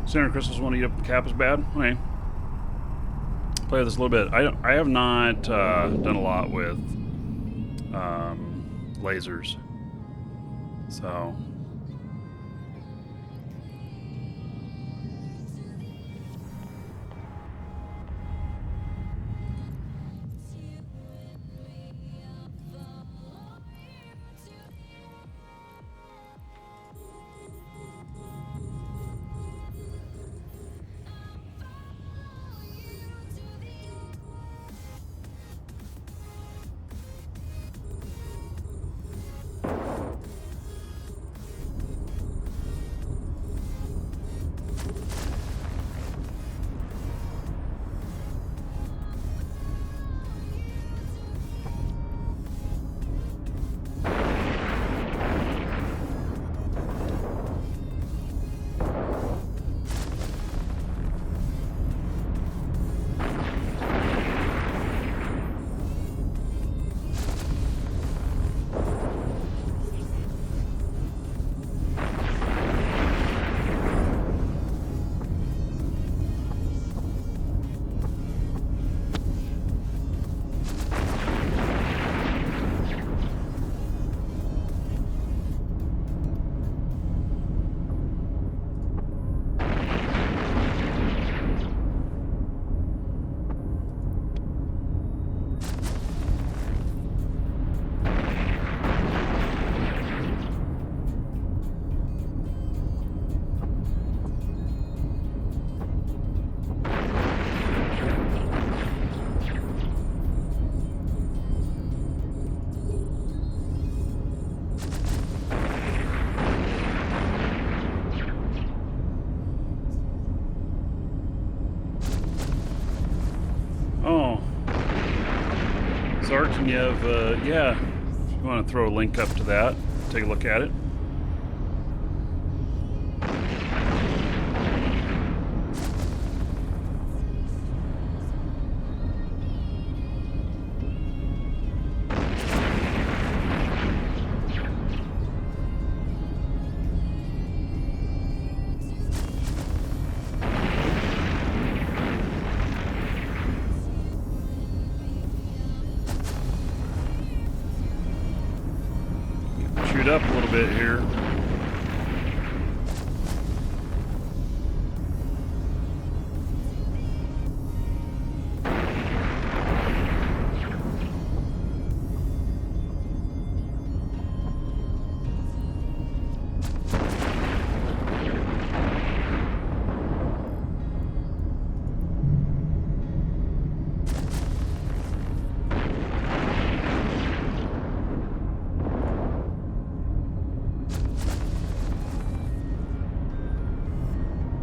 A: Center crystals want to eat up the cap is bad. Okay. Play this a little bit. I have not done a lot with lasers, so Zartanev, yeah, if you want to throw a link up to that, take a look at it. Shoot up a little bit here.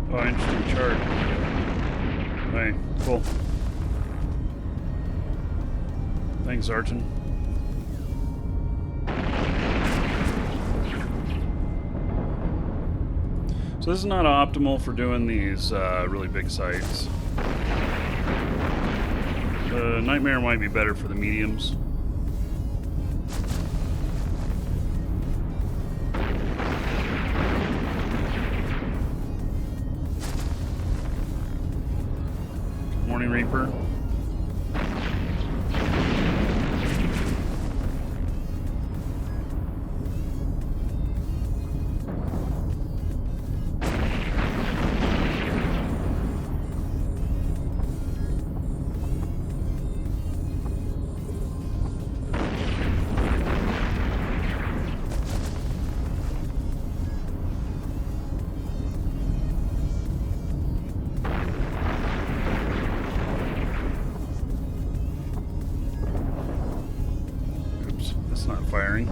A: Oh, interesting chart. Alright, cool. Thanks, Archon. So this is not optimal for doing these really big sites. Nightmare might be better for the mediums. Morning Reaper. Not firing.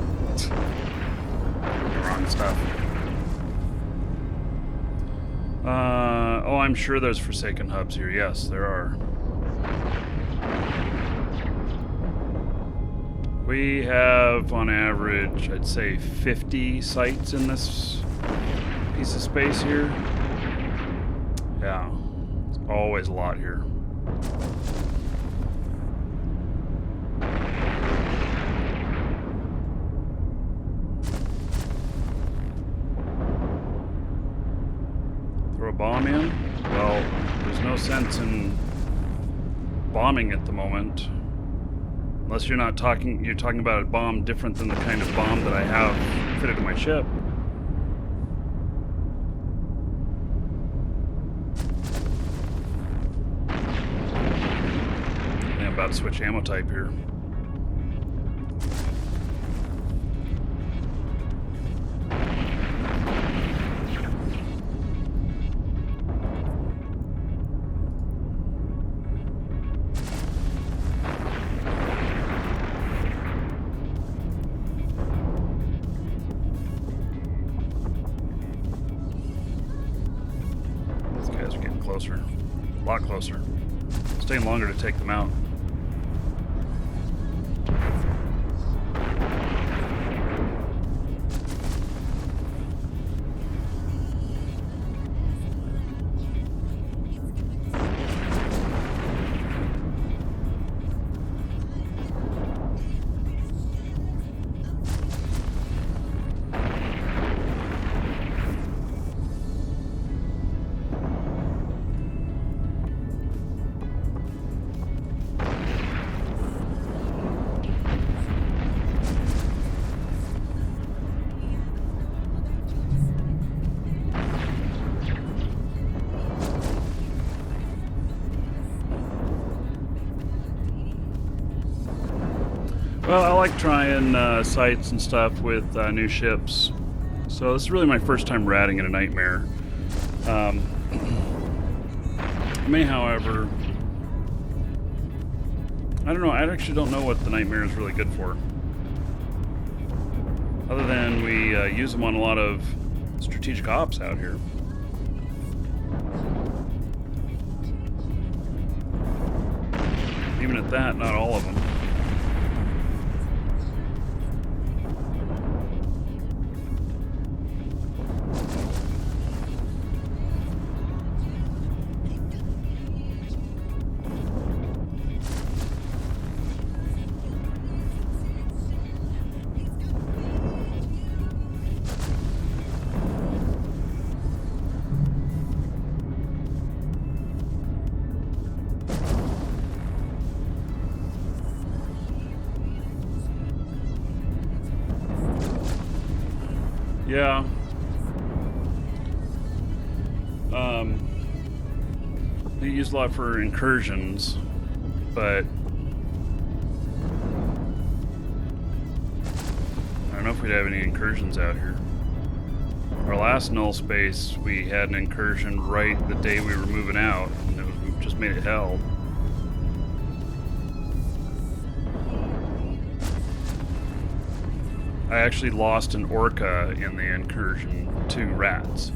A: Wrong stuff. Oh, I'm sure there's Forsaken hubs here. Yes, there are. We have, on average, I'd say 50 sites in this piece of space here. Yeah, it's always a lot here. Throw a bomb in? Well, there's no sense in bombing at the moment. Unless you're talking about a bomb different than the kind of bomb that I have fitted to my ship. I'm about to switch ammo type here. Closer. A lot closer. It's taking longer to take them out. Well, I like trying sites and stuff with new ships. So this is really my first time ratting in a Nightmare. I may, however, I don't know, I actually don't know what the Nightmare is really good for. Other than we use them on a lot of strategic ops out here. Even at that, not all of them. Yeah. They use a lot for incursions, but I don't know if we'd have any incursions out here. Our last null space, we had an incursion right the day we were moving out, and it just made it hell. I actually lost an orca in the incursion to rats.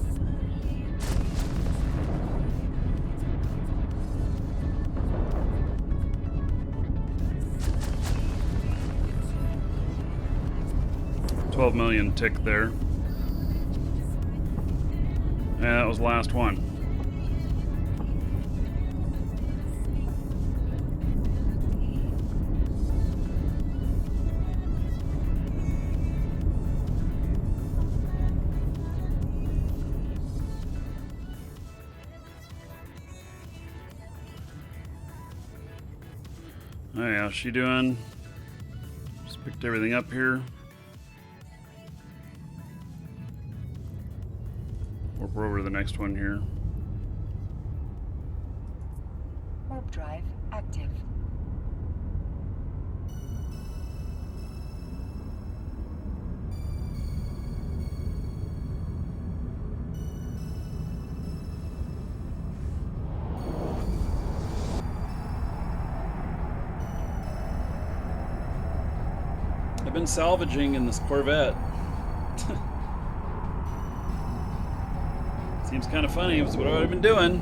A: $12 million tick there. Yeah, that was the last one. Oh yeah, how's she doing? Just picked everything up here. We're over to the next one here.
B: Warp drive active.
A: I've been salvaging in this Corvette. Seems kind of funny. It's what I've been doing.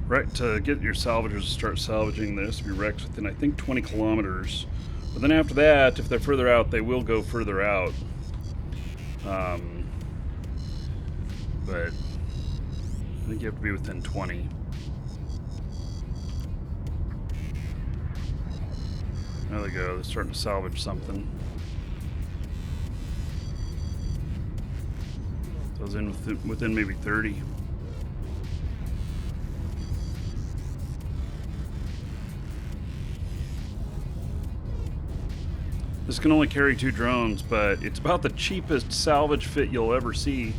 A: Right, to get your salvagers to start salvaging, there has to be wrecks within, I think, 20 kilometers. But then after that, if they're further out, they will go further out. But I think you have to be within 20. There they go. They're starting to salvage something. So I was in within maybe 30. This can only carry 2 drones, but it's about the cheapest salvage fit you'll ever see.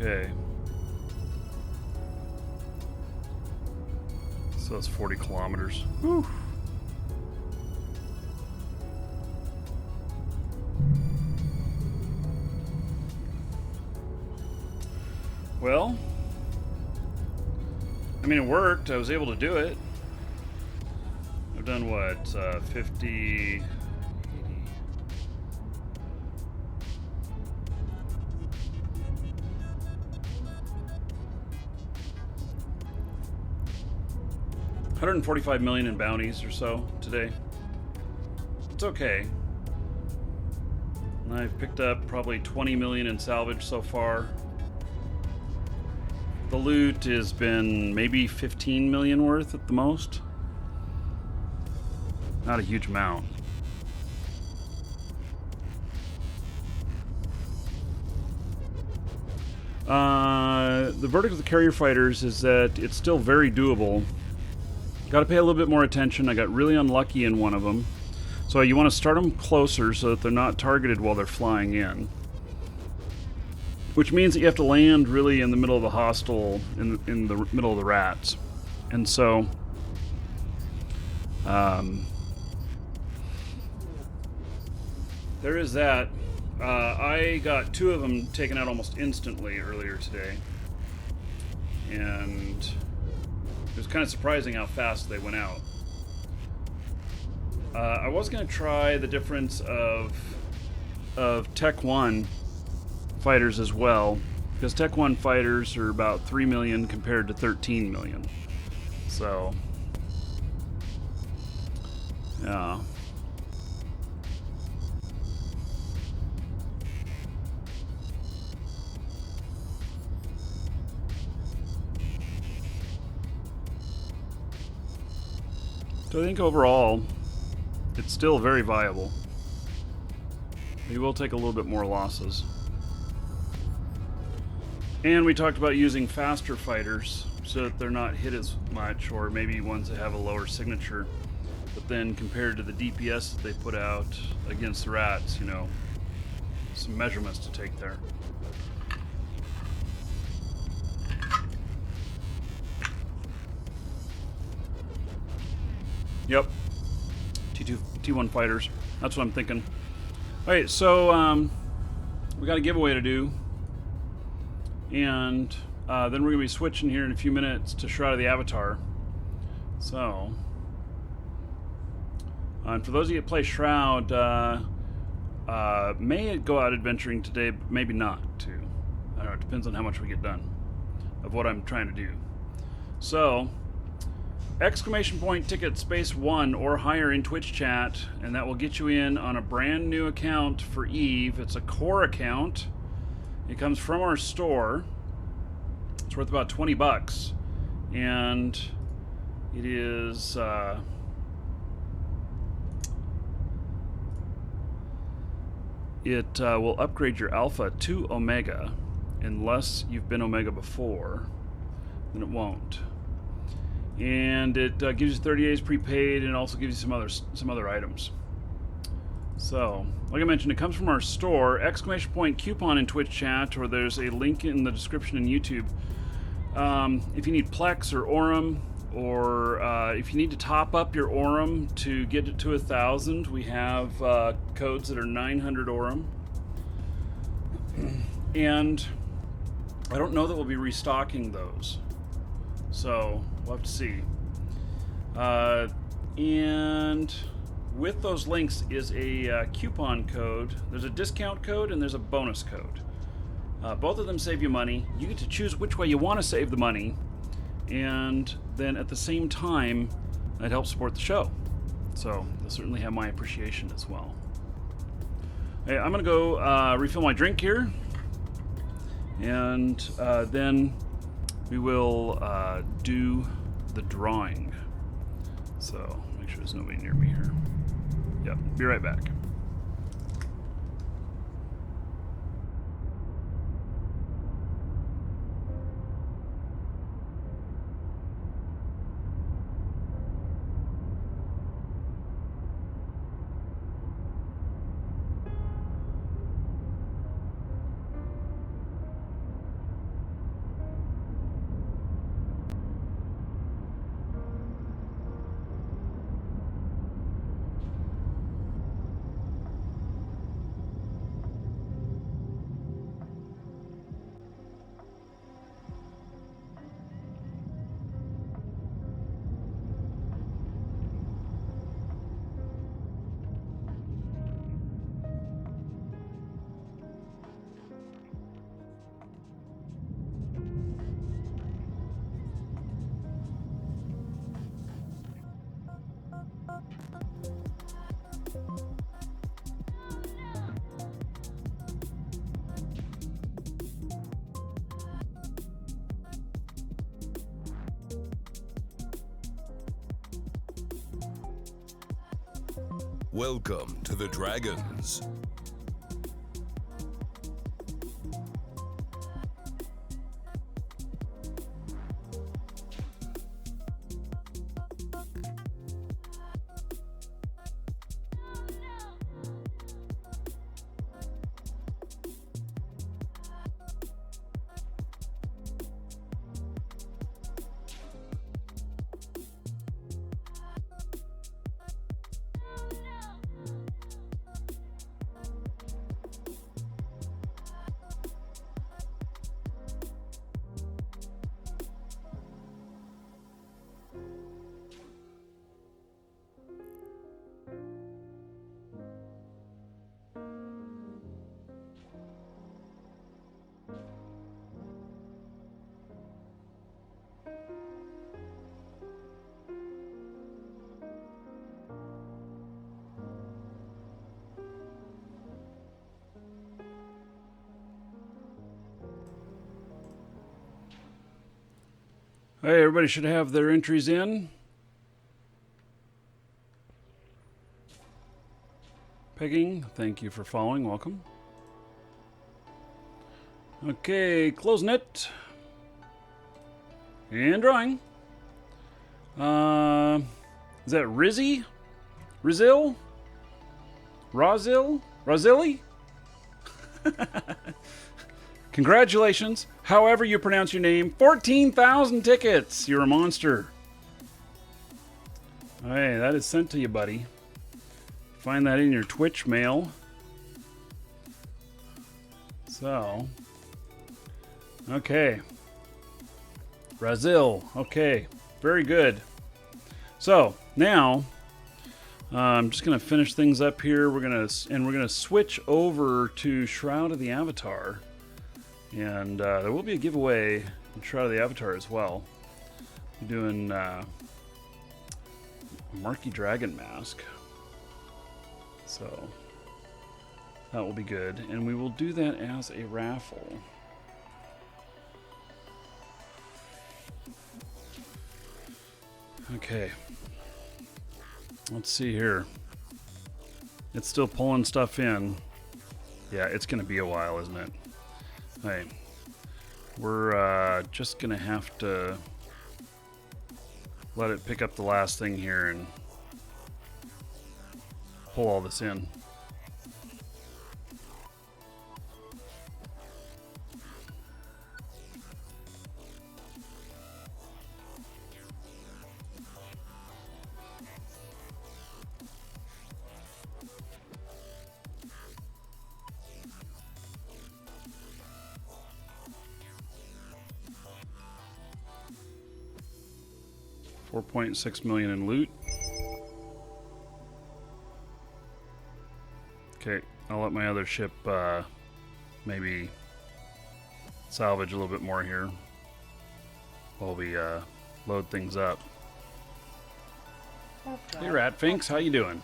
A: Okay. So that's 40 kilometers. Whew. Well, I mean, it worked. I was able to do it. I've done what? 50... 145 million in bounties or so today. It's okay. I've picked up probably 20 million in salvage so far. The loot has been maybe 15 million worth at the most. Not a huge amount. The verdict of the carrier fighters is that it's still very doable. Got to pay a little bit more attention. I got really unlucky in one of them. So you want to start them closer so that they're not targeted while they're flying in. Which means that you have to land really in the middle of the hostile, in the middle of the rats. And so, there is that. I got 2 of them taken out almost instantly earlier today. And it was kind of surprising how fast they went out. I was going to try the difference of Tech 1 fighters as well, because Tech 1 fighters are about 3 million compared to 13 million. So, yeah. So I think overall, it's still very viable. We will take a little bit more losses. And we talked about using faster fighters so that they're not hit as much, or maybe ones that have a lower signature. But then compared to the DPS that they put out against the rats, you know, some measurements to take there. Yep. T1 fighters. That's what I'm thinking. Alright, so we got a giveaway to do. And then we're going to be switching here in a few minutes to Shroud of the Avatar. So, and for those of you that play Shroud, may go out adventuring today, but maybe not too. I don't know, it depends on how much we get done of what I'm trying to do. So, !ticket space 1 or higher in Twitch chat, and that will get you in on a brand new account for Eve. It's a core account. It comes from our store. It's worth about 20 bucks, and it is it will upgrade your alpha to Omega, unless you've been Omega before. Then it won't. And it gives you 30 days prepaid, and it also gives you some other items. So, like I mentioned, it comes from our store. !coupon in Twitch chat, or there's a link in the description in YouTube. If you need Plex or Aurum, or if you need to top up your Aurum to get it to 1,000, we have codes that are 900 Aurum. And I don't know that we'll be restocking those. So, we'll have to see. And with those links is a coupon code. There's a discount code and there's a bonus code. Both of them save you money. You get to choose which way you want to save the money. And then at the same time, it helps support the show. So, you'll certainly have my appreciation as well. Hey, I'm going to go refill my drink here. And then we will do the drawing. So, make sure there's nobody near me here. Yep, be right back.
C: Welcome to the Dragons.
A: Hey, everybody should have their entries in. Pegging, thank you for following. Welcome. Okay, closing it. And drawing. Is that Rizzy? Rizil? Rozil? Rozilli? Congratulations. However you pronounce your name, 14,000 tickets. You're a monster. Hey, that is sent to you, buddy. Find that in your Twitch mail. So, okay. Brazil. Okay, very good. So now, I'm just gonna finish things up here. We're gonna switch over to Shroud of the Avatar. And there will be a giveaway in Shroud of the Avatar as well. We're doing Markee Dragon Mask. So that will be good. And we will do that as a raffle. Okay. Let's see here. It's still pulling stuff in. Yeah, it's going to be a while, isn't it? Hey, we're just gonna have to let it pick up the last thing here and pull all this in. $4.6 million in loot. Okay, I'll let my other ship maybe salvage a little bit more here while we load things up. Hey Ratfinks, how you doing?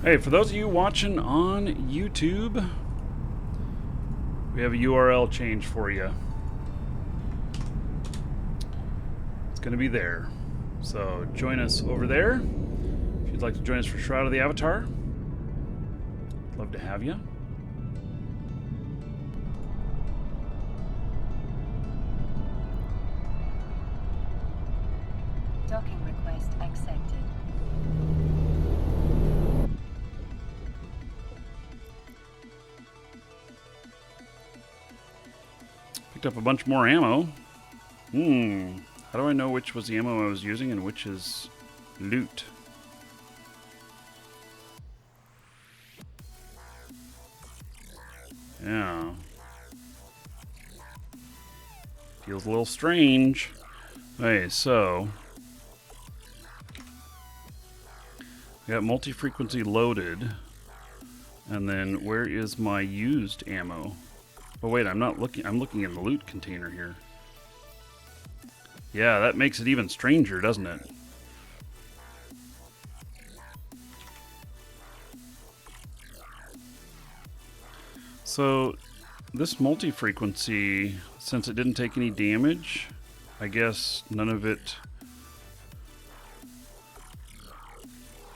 A: Hey, for those of you watching on YouTube, we have a URL change for you. It's going to be there. So join us over there. If you'd like to join us for Shroud of the Avatar, love to have you.
B: Docking request accepted.
A: Picked up a bunch more ammo. How do I know which was the ammo I was using and which is loot? Yeah. Feels a little strange. Okay, so I got multi-frequency loaded. And then where is my used ammo? Oh wait, I'm not looking. I'm looking in the loot container here. Yeah, that makes it even stranger, doesn't it? So this multi-frequency, since it didn't take any damage, I guess none of it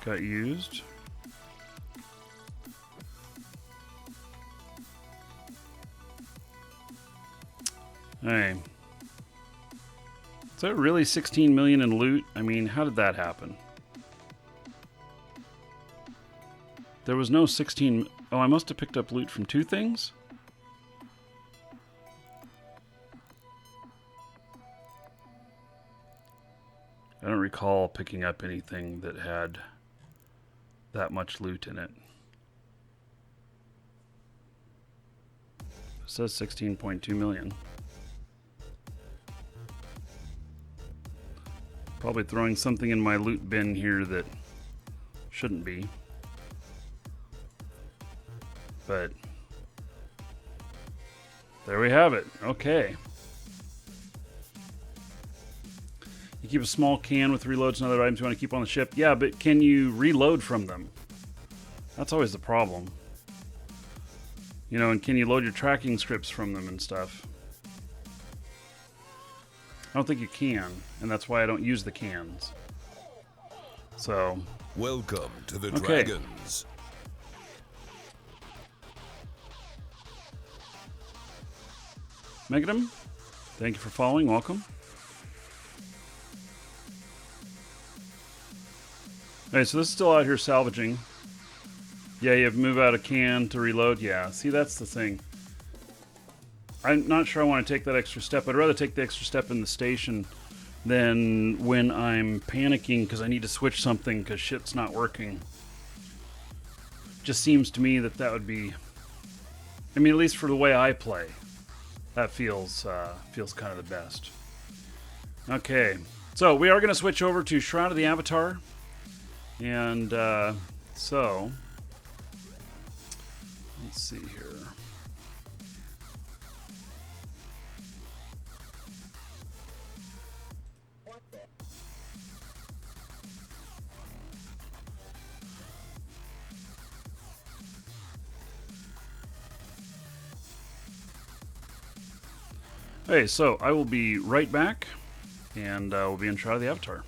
A: got used. Hey. Is that really 16 million in loot? I mean, how did that happen? There was no 16... Oh, I must have picked up loot from 2 things? I don't recall picking up anything that had that much loot in it. It says 16.2 million. Probably throwing something in my loot bin here that shouldn't be. But there we have it. Okay. You keep a small can with reloads and other items you want to keep on the ship. Yeah, but can you reload from them? That's always the problem. You know, and can you load your tracking scripts from them and stuff? I don't think you can, and that's why I don't use the cans. So,
C: Welcome to the
A: okay.
C: Dragons.
A: Megadum, thank you for following. Welcome. Okay, so this is still out here salvaging. Yeah, you have to move out a can to reload. Yeah, see, that's the thing. I'm not sure I want to take that extra step. I'd rather take the extra step in the station than when I'm panicking because I need to switch something because shit's not working. Just seems to me that that would be... I mean, at least for the way I play, that feels kind of the best. Okay, so we are going to switch over to Shroud of the Avatar. And so, let's see here. Hey, so I will be right back, and we'll be in Shroud of the Avatar.